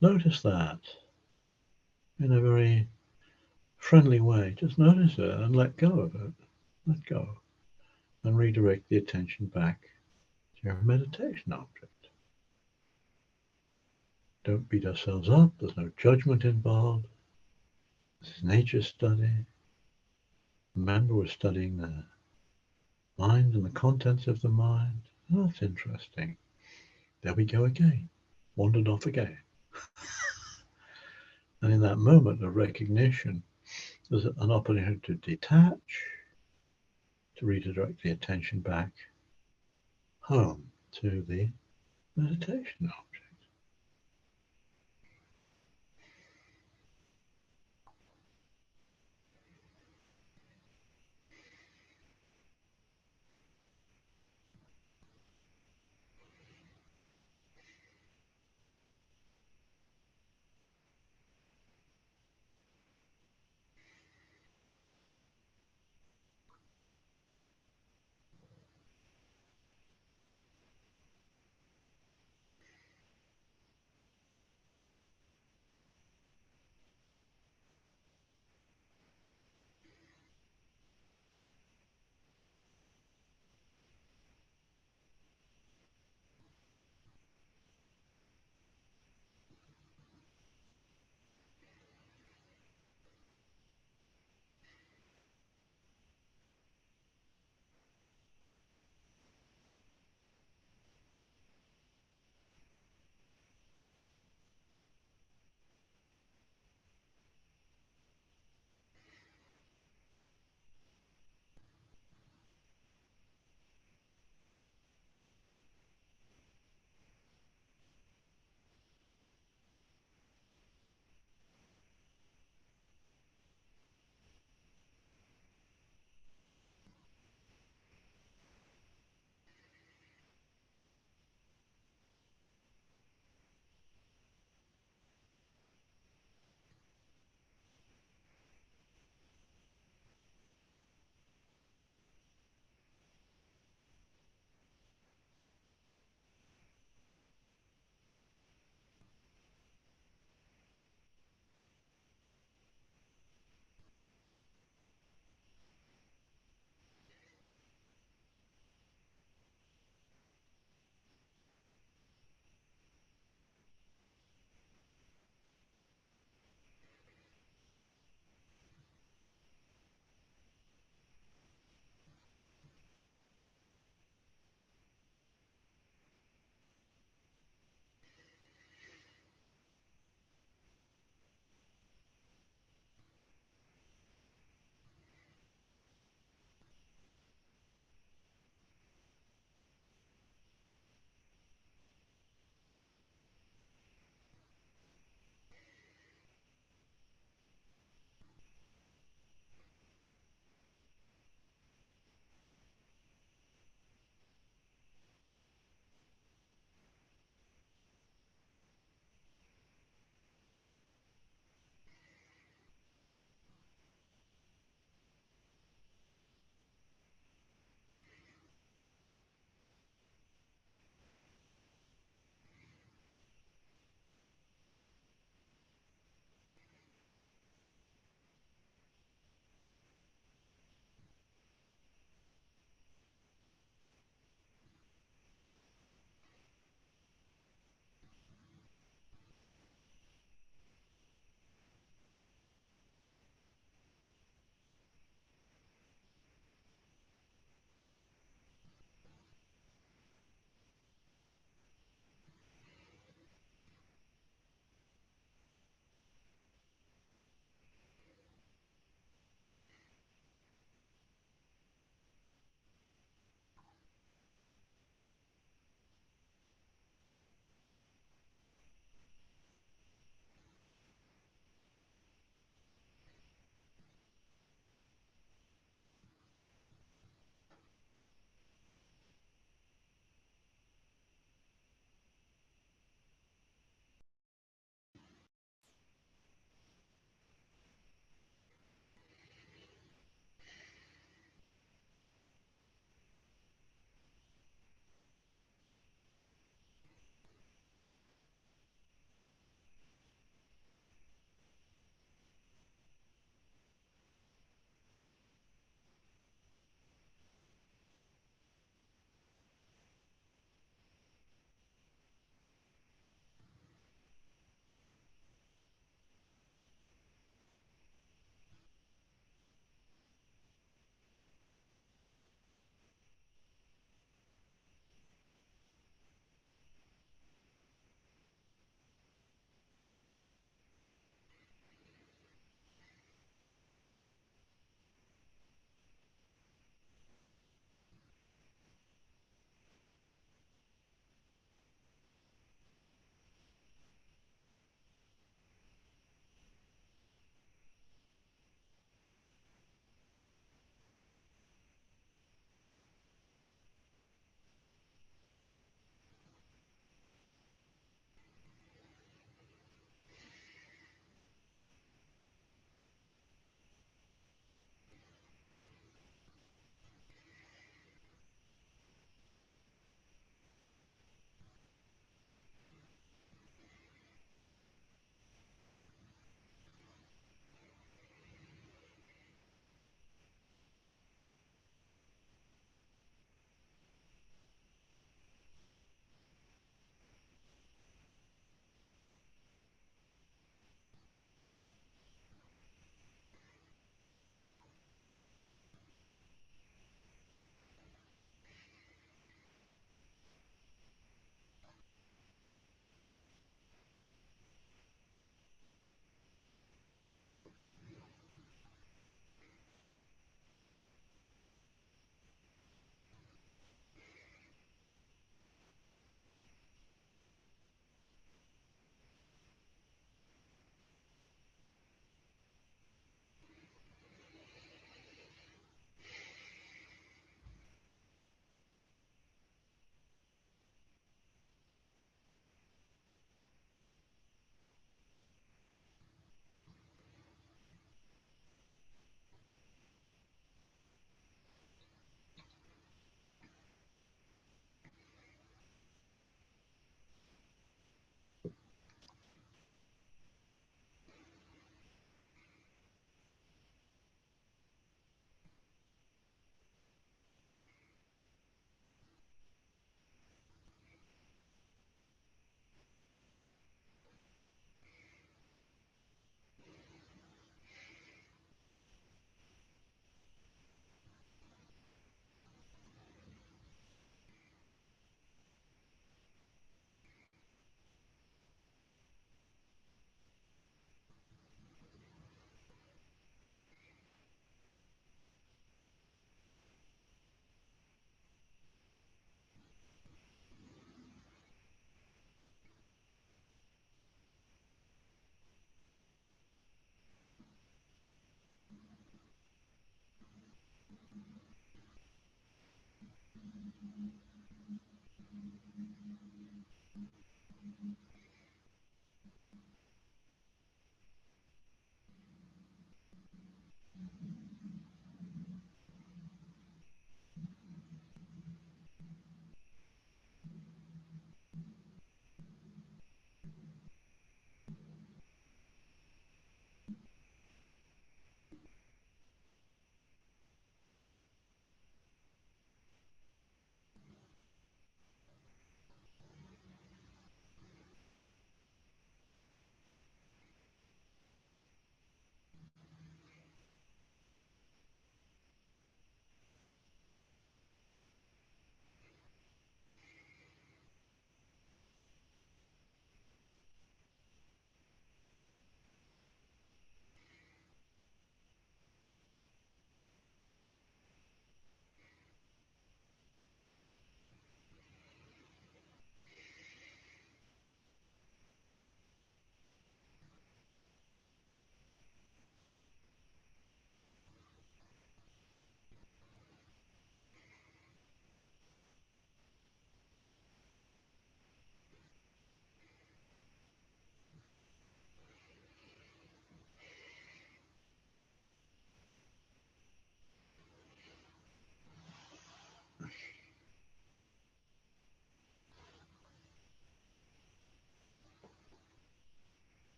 notice that in a very friendly way. Just notice it and let go of it. Let go. And redirect the attention back to your meditation object. Don't beat ourselves up. There's no judgment involved. This is nature study. Remember, we're studying the mind and the contents of the mind. Oh, that's interesting. There we go again. Wandered off again. And in that moment of recognition, there's an opportunity to detach, to redirect the attention back home to the meditation object.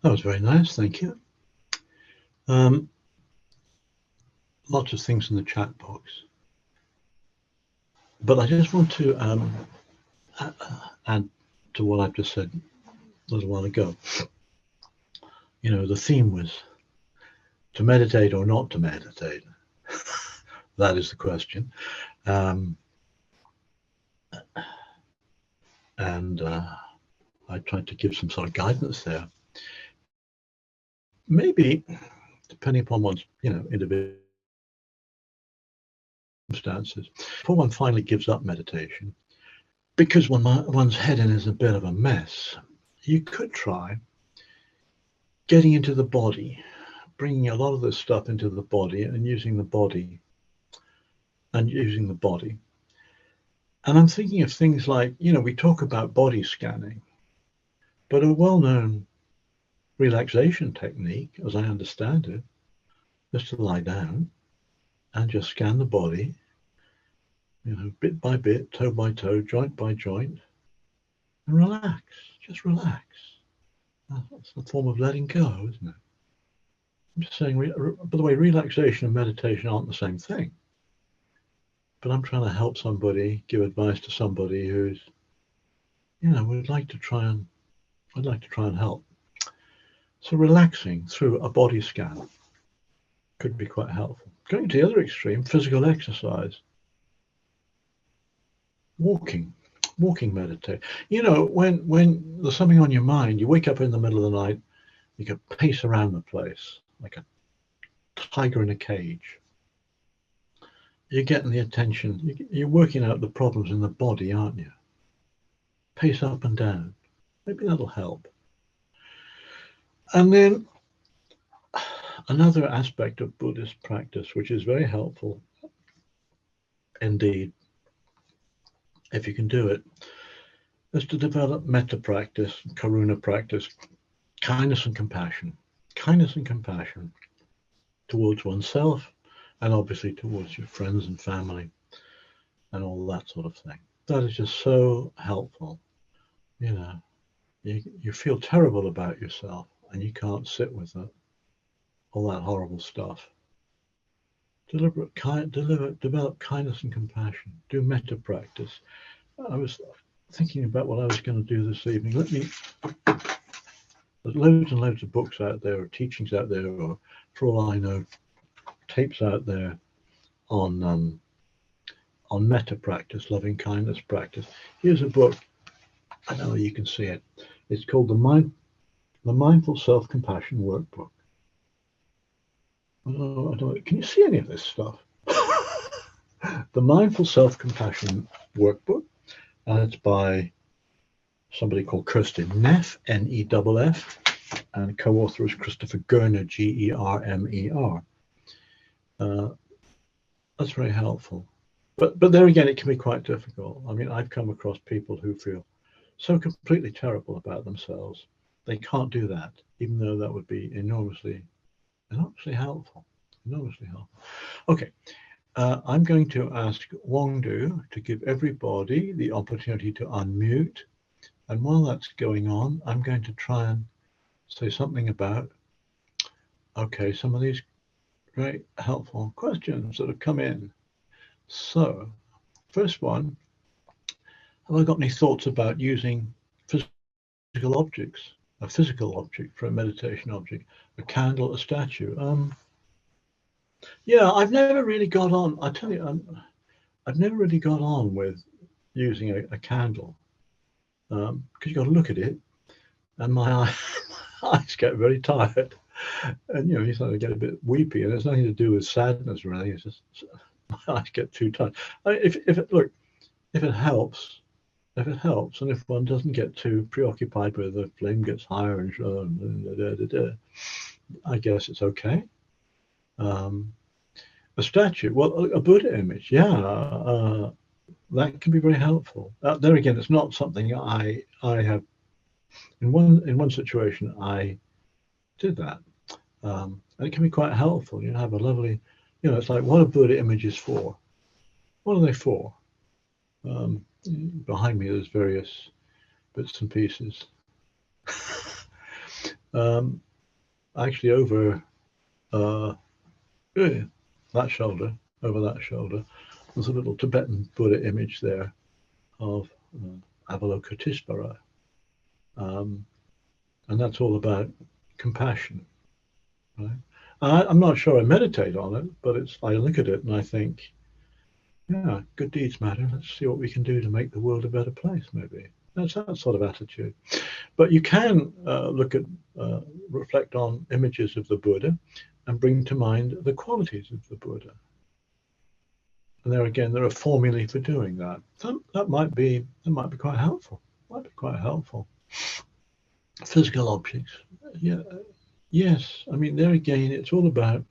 That was very nice, thank you. Lots of things in the chat box. But I just want to add to what I've just said a little while ago. You know, the theme was to meditate or not to meditate. That is the question. And I tried to give some sort of guidance there. Maybe, depending upon one's, individual circumstances, before one finally gives up meditation, because one's head is a bit of a mess, you could try getting into the body, bringing a lot of this stuff into the body and using the body. And I'm thinking of things like, we talk about body scanning, but a well-known relaxation technique, as I understand it, is to lie down and just scan the body, bit by bit, toe by toe, joint by joint, and relax. Just relax. That's a form of letting go, isn't it? I'm just saying, by the way, relaxation and meditation aren't the same thing. But I'm trying to help somebody, give advice to somebody who's, would like to try and, I'd like to try and help. So relaxing through a body scan could be quite helpful. Going to the other extreme, physical exercise. Walking meditate. When there's something on your mind, you wake up in the middle of the night, you can pace around the place like a tiger in a cage. You're getting the attention, you're working out the problems in the body, aren't you? Pace up and down. Maybe that'll help. And then another aspect of Buddhist practice, which is very helpful indeed, if you can do it, is to develop metta practice, karuna practice, kindness and compassion towards oneself and obviously towards your friends and family and all that sort of thing. That is just so helpful. You feel terrible about yourself and you can't sit with it. all that horrible stuff. Develop kindness and compassion. Do metta practice. I was thinking about what I was going to do this evening. There's loads and loads of books out there, or teachings out there, or for all I know, tapes out there on metta practice, loving kindness practice. Here's a book. I know you can see it. It's called the Mindful Self-Compassion Workbook. I don't know. Can you see any of this stuff? The Mindful Self-Compassion Workbook, and it's by somebody called Kirsten Neff, Neff, and co-author is Christopher Germer, Germer. That's very helpful. But there again, it can be quite difficult. I mean, I've come across people who feel so completely terrible about themselves. They can't do that, even though that would be enormously helpful. Enormously helpful. Okay. I'm going to ask Wongdu to give everybody the opportunity to unmute. And while that's going on, I'm going to try and say something about, okay, some of these very helpful questions that have come in. So, first one, have I got any thoughts about using physical objects, a physical object for a meditation object, a candle, a statue? Yeah, I've never really got on. I tell you, I've never really got on with using a candle because you've got to look at it, and my eyes get very tired, and you sort of get a bit weepy, and it's nothing to do with sadness or anything. It's just my eyes get too tired. If it helps, and if one doesn't get too preoccupied with the flame gets higher and I guess it's okay. A statue, well, a Buddha image, yeah, that can be very helpful. There again, it's not something I have. In one situation, I did that, and it can be quite helpful. You have a lovely, it's like what are Buddha images for? What are they for? Behind me, there's various bits and pieces. Actually, over that shoulder, there's a little Tibetan Buddha image there of Avalokiteshvara. And that's all about compassion, right? I'm not sure I meditate on it, but I look at it and I think, yeah, good deeds matter. Let's see what we can do to make the world a better place, maybe. That's that sort of attitude. But you can reflect on images of the Buddha and bring to mind the qualities of the Buddha. And there again, there are formulae for doing that. That might be quite helpful. Physical objects, yeah, yes. I mean, there again, it's all about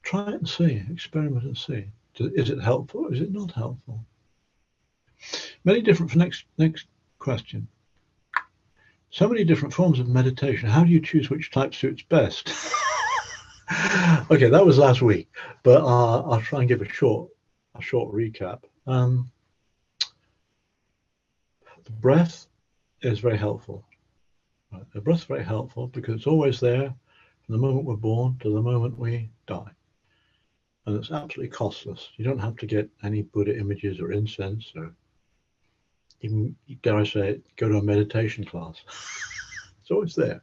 try it and see, experiment and see. Is it helpful or is it not helpful? Many different, for next question. So many different forms of meditation. How do you choose which type suits best? Okay, that was last week, but I'll try and give a short recap. The breath is very helpful. Right? The breath's very helpful because it's always there from the moment we're born to the moment we die. And it's absolutely costless. You don't have to get any Buddha images or incense or even, dare I say it, go to a meditation class. It's always there.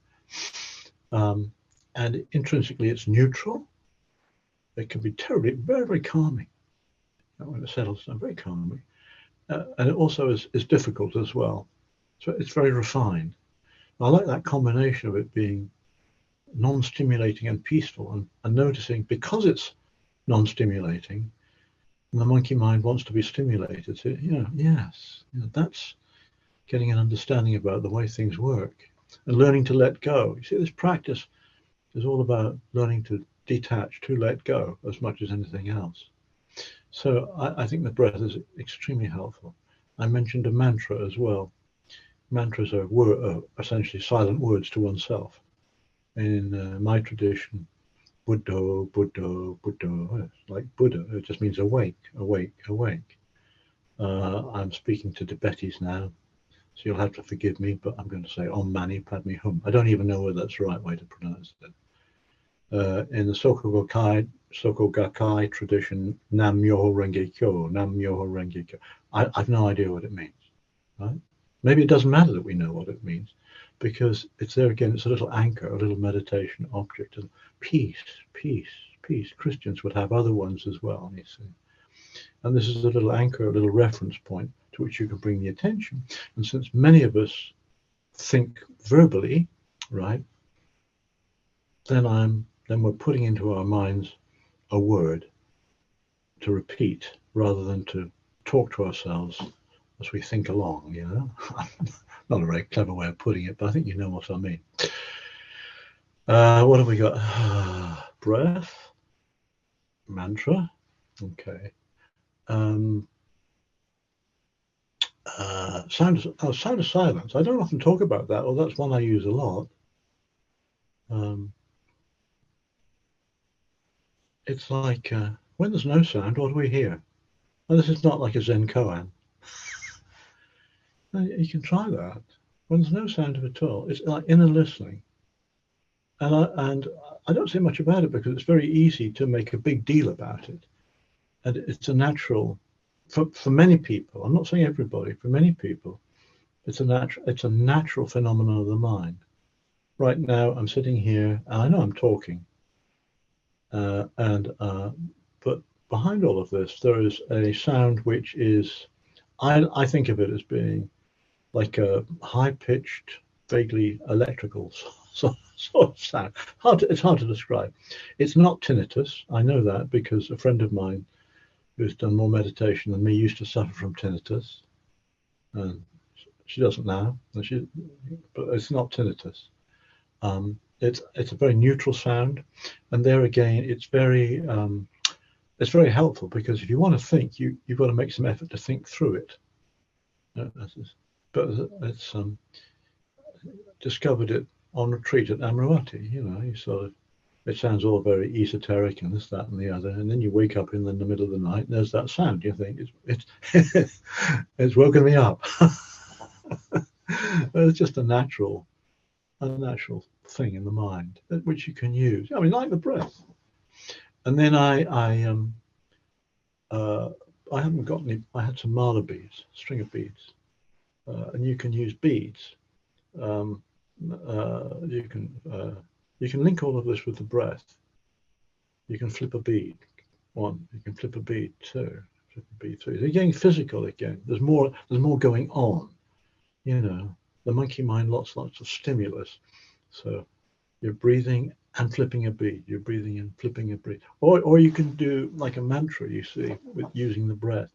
And intrinsically it's neutral. It can be terribly, very, very calming. When it settles down, very calming. And it also is difficult as well. So it's very refined. I like that combination of it being non-stimulating and peaceful and noticing because it's non-stimulating and the monkey mind wants to be stimulated. So, that's getting an understanding about the way things work and learning to let go. You see, this practice is all about learning to detach, to let go as much as anything else. So I think the breath is extremely helpful. I mentioned a mantra as well. Mantras are essentially silent words to oneself. In my tradition, Buddho, Buddho, Buddho, it's like Buddha, it just means awake, awake, awake. I'm speaking to Tibetis now, so you'll have to forgive me, but I'm going to say Om Mani Padme Hum. I don't even know whether that's the right way to pronounce it. in the Sokogo Gakkai tradition, Nam Myoho Renge Kyo, Nam Myoho Renge Kyo. I've no idea what it means, right? Maybe it doesn't matter that we know what it means, because it's there again, it's a little anchor, a little meditation object, and peace, peace, peace. Christians would have other ones as well, you see. And this is a little anchor, a little reference point to which you can bring the attention. And since many of us think verbally, right, then we're putting into our minds a word to repeat rather than to talk to ourselves as we think along, you know. Not a very clever way of putting it, but I think you know what I mean. What have we got? Breath, mantra, okay. Sound of silence. I don't often talk about that, or that's one I use a lot. It's like when there's no sound, what do we hear? And this is not like a Zen koan. You can try that. When there's no sound at all, it's like inner listening. And I don't say much about it because it's very easy to make a big deal about it. And it's a natural, for many people, I'm not saying everybody, for many people, it's a natural phenomenon of the mind. Right now, I'm sitting here, and I know I'm talking. But behind all of this, there is a sound which is, I think of it as being like a high-pitched, vaguely electrical sort of sound. It's hard to describe. It's not tinnitus. I know that because a friend of mine who's done more meditation than me used to suffer from tinnitus. And she doesn't now, but it's not tinnitus. It's a very neutral sound, and there again, it's very helpful because if you want to think, you've got to make some effort to think through it. But it's discovered it on retreat at Amravati. You know, you sort of, it sounds all very esoteric and this, that, and the other, and then you wake up in the middle of the night, and there's that sound. You think it's woken me up. It's just a natural thing in the mind which you can use. I mean, like the breath. And then I haven't got any. I had some mala beads, string of beads, and you can use beads. You can link all of this with the breath. You can flip a bead, one. You can flip a bead, two. Flip a bead, three. You're getting physical again. There's more going on. You know, the monkey mind, lots of stimulus. So you're breathing and flipping a bead. You're breathing and flipping a bead. Or you can do like a mantra, you see, with using the breath.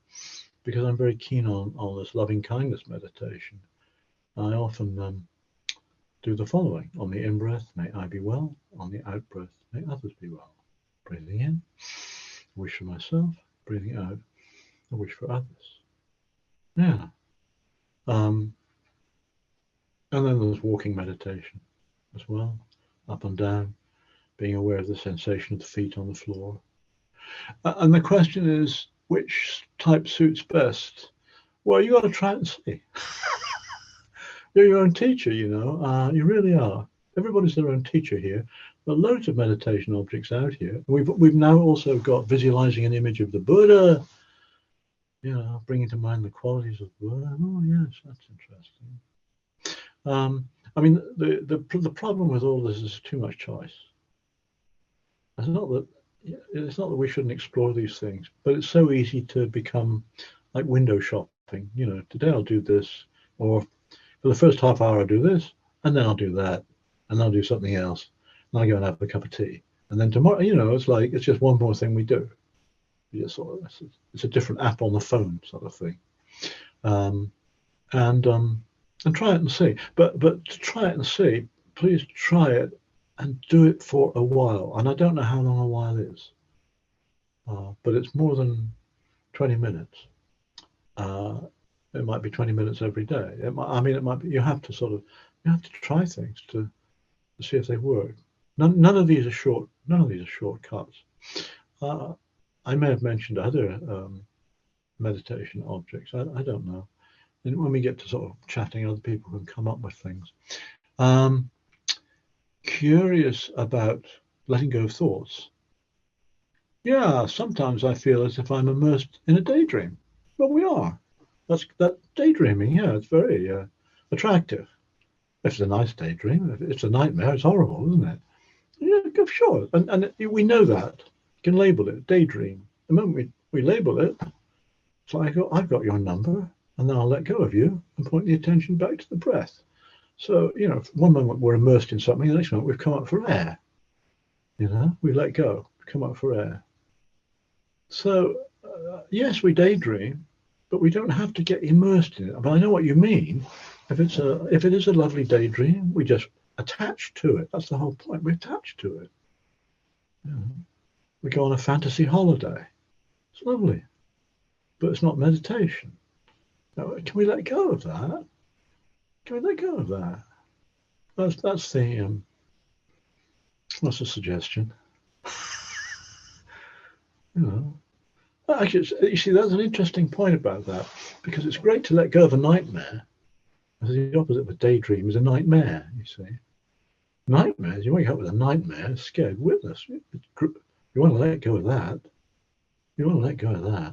Because I'm very keen on this loving kindness meditation. I often do the following. On the in-breath, may I be well. On the out-breath, may others be well. Breathing in, I wish for myself. Breathing out, I wish for others. Yeah. And then there's walking meditation as well, up and down, being aware of the sensation of the feet on the floor. And the question is, which type suits best? Well, you got to try it and see. You're your own teacher, you know. You really are. Everybody's their own teacher here. There are loads of meditation objects out here. We've now also got visualizing an image of the Buddha. You know, bringing to mind the qualities of the Buddha. Oh yes, that's interesting. I mean, the problem with all this is too much choice. It's not that we shouldn't explore these things, but it's so easy to become like window shopping. You know, today I'll do this, or for the first half hour I'll do this, and then I'll do that, and I'll do something else, and I'll go and have a cup of tea, and then tomorrow, you know, it's like it's just one more thing we do. You just sort of, it's a different app on the phone, sort of thing, and try it and see. But to try it and see, please try it and do it for a while. And I don't know how long a while is, but it's more than 20 minutes. It might be 20 minutes every day. It might be. You have to try things to see if they work. None of these are shortcuts. I may have mentioned other meditation objects. I don't know. And when we get to sort of chatting, other people can come up with things. Curious about letting go of thoughts. Yeah, sometimes I feel as if I'm immersed in a daydream. Well, we are. That daydreaming. Yeah, it's very attractive. If it's a nice daydream, if it's a nightmare, it's horrible, isn't it? Yeah, sure. And we know that. You can label it daydream. The moment we label it, it's like I've got your number, and then I'll let go of you and point the attention back to the breath. So, one moment we're immersed in something, the next moment we've come up for air. We let go, come up for air. So, yes, we daydream, but we don't have to get immersed in it. But I know what you mean. If it is a lovely daydream, we just attach to it. That's the whole point. We attach to it. We go on a fantasy holiday. It's lovely, but it's not meditation. Now, can we let go of that? Can we let go of that? That's the suggestion. Actually, you see, that's an interesting point about that, because it's great to let go of a nightmare. The opposite of a daydream is a nightmare, you see. Nightmares, you wake up with a nightmare, scared witless. You want to let go of that. You want to let go of that.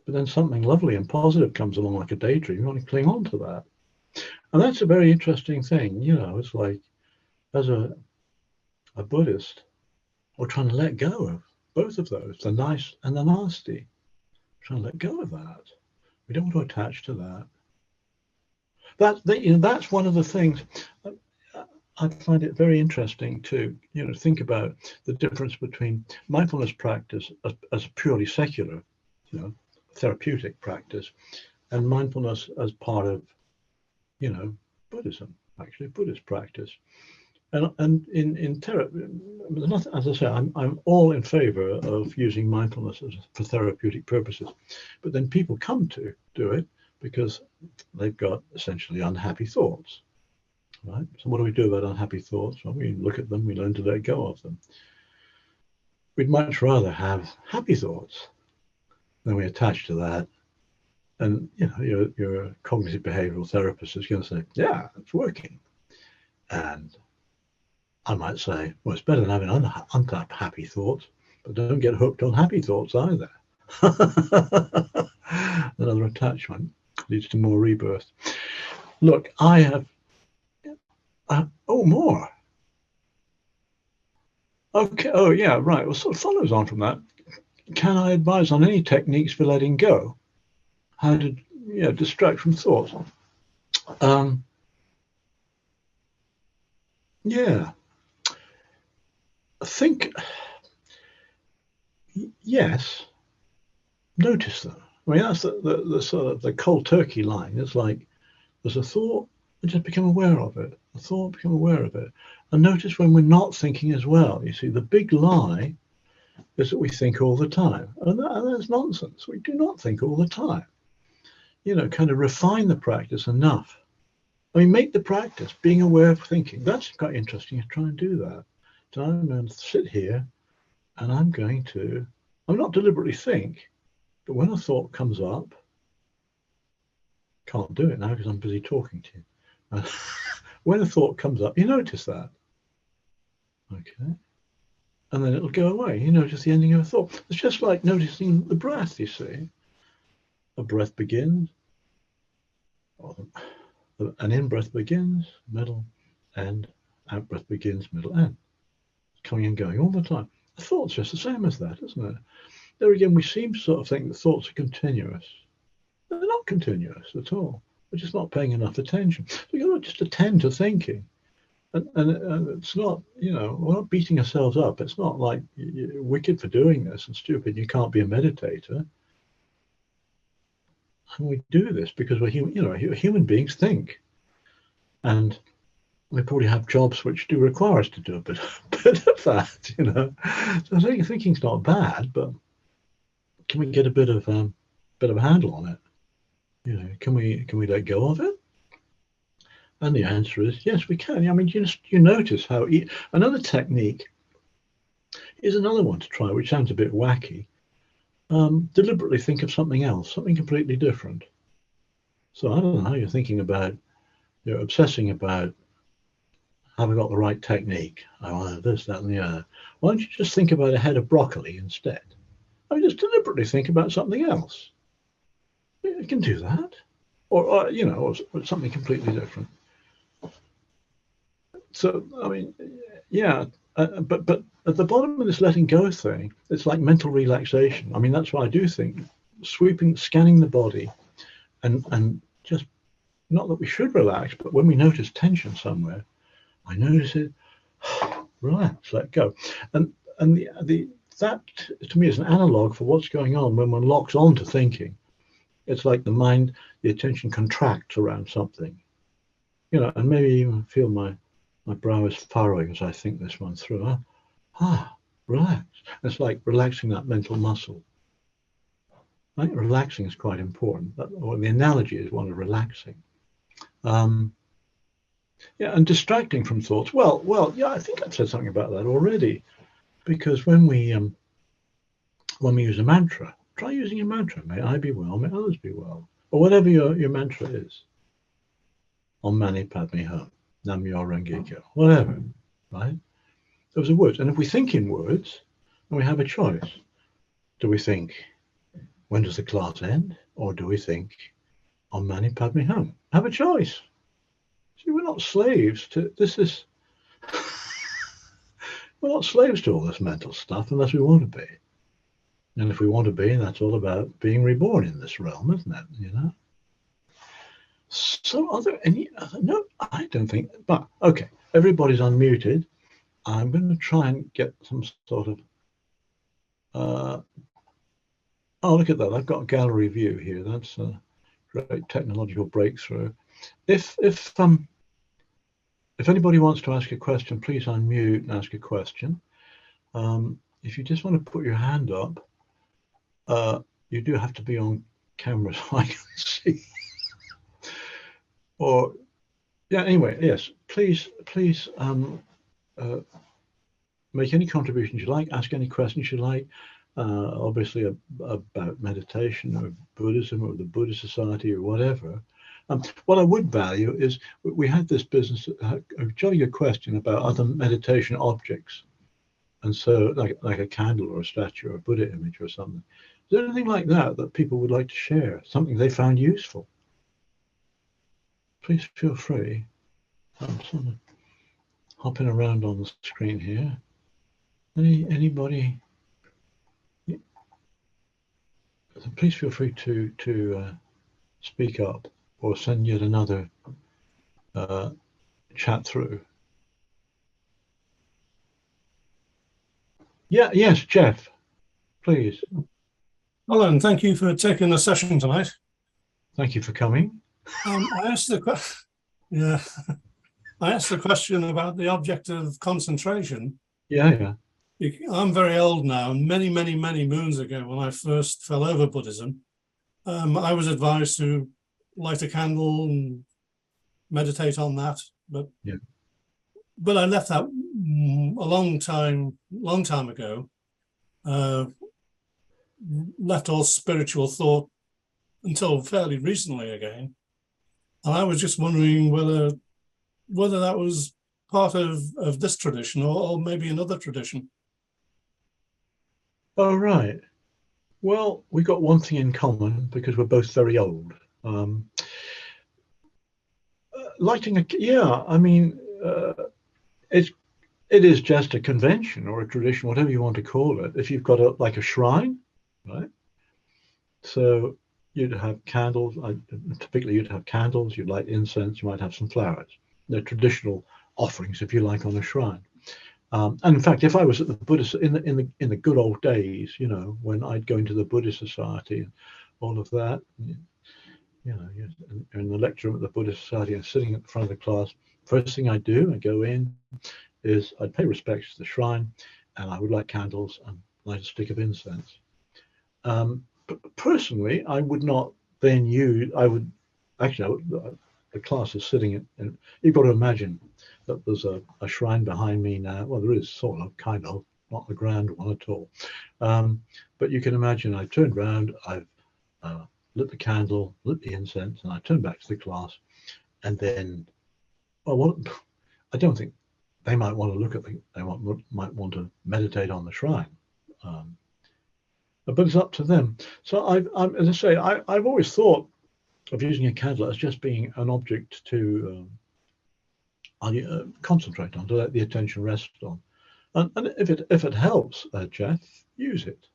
But then something lovely and positive comes along like a daydream. You want to cling on to that. And that's a very interesting thing. It's like, as a Buddhist, we're trying to let go of both of those, the nice and the nasty. We're trying to let go of that. We don't want to attach to that. That's one of the things. I find it very interesting to think about the difference between mindfulness practice as purely secular, therapeutic practice, and mindfulness as part of Buddhism, actually Buddhist practice. And in therapy, as I say, I'm all in favor of using mindfulness for therapeutic purposes, but then people come to do it because they've got essentially unhappy thoughts, right? So what do we do about unhappy thoughts? Well, we look at them, we learn to let go of them. We'd much rather have happy thoughts than we attach to that. And your cognitive behavioral therapist is going to say, yeah, it's working. And I might say, well, it's better than having unhappy thoughts, but don't get hooked on happy thoughts either. Another attachment leads to more rebirth. Look, I have, more. Okay, oh yeah, right. Well, sort of follows on from that. Can I advise on any techniques for letting go? How to distract from thoughts? Yeah. I think, yes, notice them. I mean, that's the sort of the cold turkey line. It's like there's a thought, and just become aware of it. A thought, become aware of it. And notice when we're not thinking as well. You see, the big lie is that we think all the time. And that's nonsense. We do not think all the time. Kind of refine the practice enough. I mean, make the practice, being aware of thinking. That's quite interesting to try and do that. So I'm going to sit here and I'm not deliberately think, but when a thought comes up, can't do it now because I'm busy talking to you. When a thought comes up, you notice that. Okay. And then it'll go away. You notice the ending of a thought. It's just like noticing the breath, you see. A breath begins, an in-breath begins, middle, end, out-breath begins, middle, end. Coming and going all the time. The thought's just the same as that, isn't it? There again, we seem to sort of think that thoughts are continuous. They're not continuous at all. We're just not paying enough attention. So you've got to just attend to thinking. And it's not, we're not beating ourselves up. It's not like you're wicked for doing this and stupid. You can't be a meditator. And we do this because we're human beings think. And we probably have jobs which do require us to do a bit of that, So I think thinking's not bad, but can we get a bit of a handle on it? Can we let go of it? And the answer is yes, we can. I mean, you notice how another technique is another one to try, which sounds a bit wacky. Deliberately think of something else, something completely different. So I don't know how you're thinking about, you're obsessing about have I got the right technique? I want this, that, and the other. Why don't you just think about a head of broccoli instead? I mean, just deliberately think about something else. You can do that, or you know, or something completely different. So I mean, yeah, but at the bottom of this letting go thing, it's like mental relaxation. I mean, that's what I do think. Scanning the body, and just not that we should relax, but when we notice tension somewhere, I notice it. Relax, let go, and the that to me is an analog for what's going on when one locks on to thinking. It's like the mind, the attention contracts around something, you know, and maybe even feel my brow is furrowing as I think this one through. Relax. It's like relaxing that mental muscle. I think relaxing is quite important. Or the analogy is one of relaxing. Yeah, and distracting from thoughts. Well, yeah, I think I've said something about that already. Because when we use a mantra, try using a mantra. May I be well, may others be well, or whatever your mantra is. Om Mani Padme Hum, Nam Myo Renge Kyo, whatever, right? Those are words, and if we think in words, then we have a choice. Do we think, when does the class end, or do we think Om Mani Padme Hum? Have a choice. See, we're not slaves to this. Is we're not slaves to all this mental stuff unless we want to be. And if we want to be, that's all about being reborn in this realm, isn't it? You know. So are there any other? No, I don't think. But okay, everybody's unmuted. I'm going to try and get some sort of. Oh, look at that! I've got a gallery view here. That's a great technological breakthrough. If anybody wants to ask a question, please unmute and ask a question. If you just want to put your hand up, you do have to be on camera so I can see. Or, yeah, anyway, yes, please make any contributions you like, ask any questions you like, obviously about meditation or Buddhism or the Buddhist Society or whatever. What I would value is we had this business, a jolly good question about other meditation objects. And so like a candle or a statue or a Buddha image or something. Is there anything like that people would like to share? Something they found useful? Please feel free. I'm sort of hopping around on the screen here. Anybody? Please feel free to speak up or send yet another chat through. Yeah, yes, Jeff, please. Colin, thank you for taking the session tonight. Thank you for coming. I asked the question about the object of concentration. Yeah. I'm very old now, and many moons ago, when I first fell over Buddhism, I was advised to light a candle and meditate on that. But I left that a long time ago. Left all spiritual thought until fairly recently again. And I was just wondering whether that was part of this tradition or maybe another tradition. Oh, right. Well, we've got one thing in common because we're both very old. Lighting I mean, it is just a convention or a tradition, whatever you want to call it. If you've got a shrine, right? So you'd have candles. Typically, you'd have candles. You'd light incense. You might have some flowers. They're traditional offerings, if you like, on a shrine. And in fact, if I was at the Buddhist in the good old days, you know, when I'd go into the Buddhist Society and all of that, you know, in the lecture room at the Buddhist Society and sitting at the front of the class, first thing I do, I go in, is I'd pay respects to the shrine, and I would light candles and light a stick of incense. But personally, I would not then use. The class is sitting in. You've got to imagine that there's a shrine behind me now. Well, there is sort of, kind of, not a grand one at all. But you can imagine I turned around, I've lit the candle, lit the incense, and I turned back to the class. And then, I don't think they might want to look at might want to meditate on the shrine. But it's up to them. So as I say, I've always thought of using a candle as just being an object to concentrate on, to let the attention rest on. And if it helps, Jeff, use it.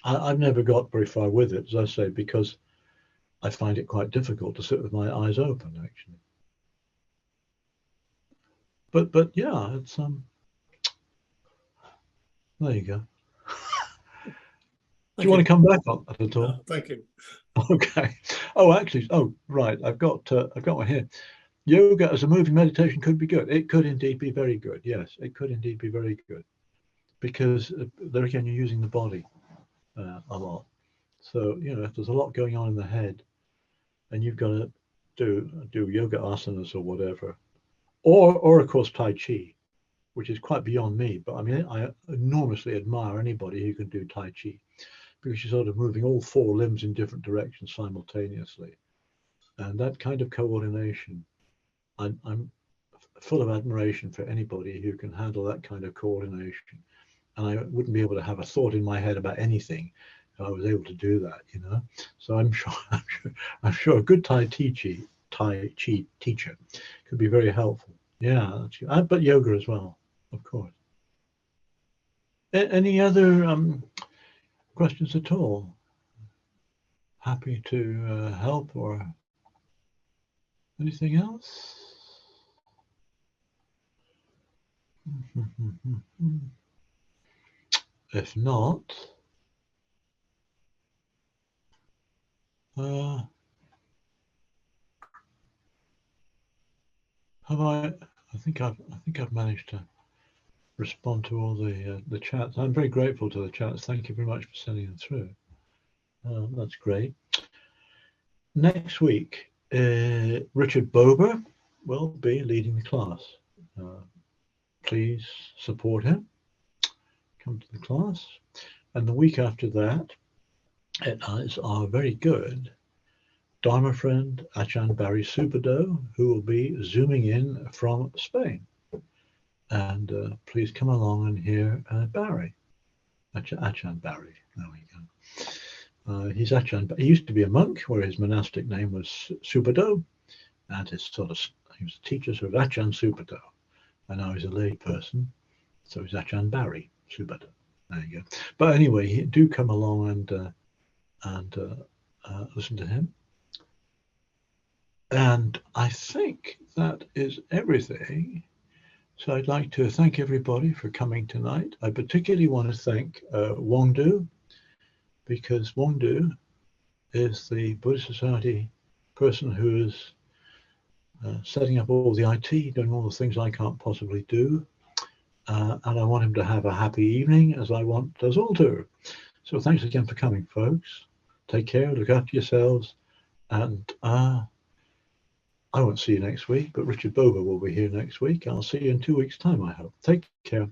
I've never got very far with it, as I say, because I find it quite difficult to sit with my eyes open, actually. But yeah, it's there you go. Do you want to come back on that at all? Thank you. Okay. Oh, actually, right. I've got one here. Yoga as a moving meditation could be good. It could indeed be very good. Yes, it could indeed be very good, because there again, you're using the body a lot. So if there's a lot going on in the head, and you've got to do yoga asanas or whatever, or of course Tai Chi, which is quite beyond me. But I mean, I enormously admire anybody who can do Tai Chi, because you're sort of moving all four limbs in different directions simultaneously, and that kind of coordination. I'm full of admiration for anybody who can handle that kind of coordination, and I wouldn't be able to have a thought in my head about anything if I was able to do that, So I'm sure a good Tai Chi teacher could be very helpful. Yeah, but yoga as well, of course. Any other questions at all? Happy to help, or anything else? If not, have I think I've managed to respond to all the chats. I'm very grateful to the chats. Thank you very much for sending them through. That's great. Next week, Richard Bober will be leading the class. Please support him. Come to the class. And the week after that, it is our very good Dharma friend, Ajahn Barry Subhaddo, who will be zooming in from Spain. And please come along and hear Barry, Ajahn Barry. There we go. He's Ajahn. He used to be a monk, where his monastic name was Subhaddo, and he was a teacher of Ajahn Subhaddo, and now he's a lay person, so he's Ajahn Barry Subhaddo. There you go. But anyway, do come along and listen to him. And I think that is everything. So I'd like to thank everybody for coming tonight. I particularly want to thank Wongdu, because Wongdu is the Buddhist Society person who is setting up all the IT, doing all the things I can't possibly do. And I want him to have a happy evening, as I want us all to. So thanks again for coming, folks. Take care, look after yourselves, and I won't see you next week, but Richard Bober will be here next week. I'll see you in 2 weeks' time, I hope. Take care.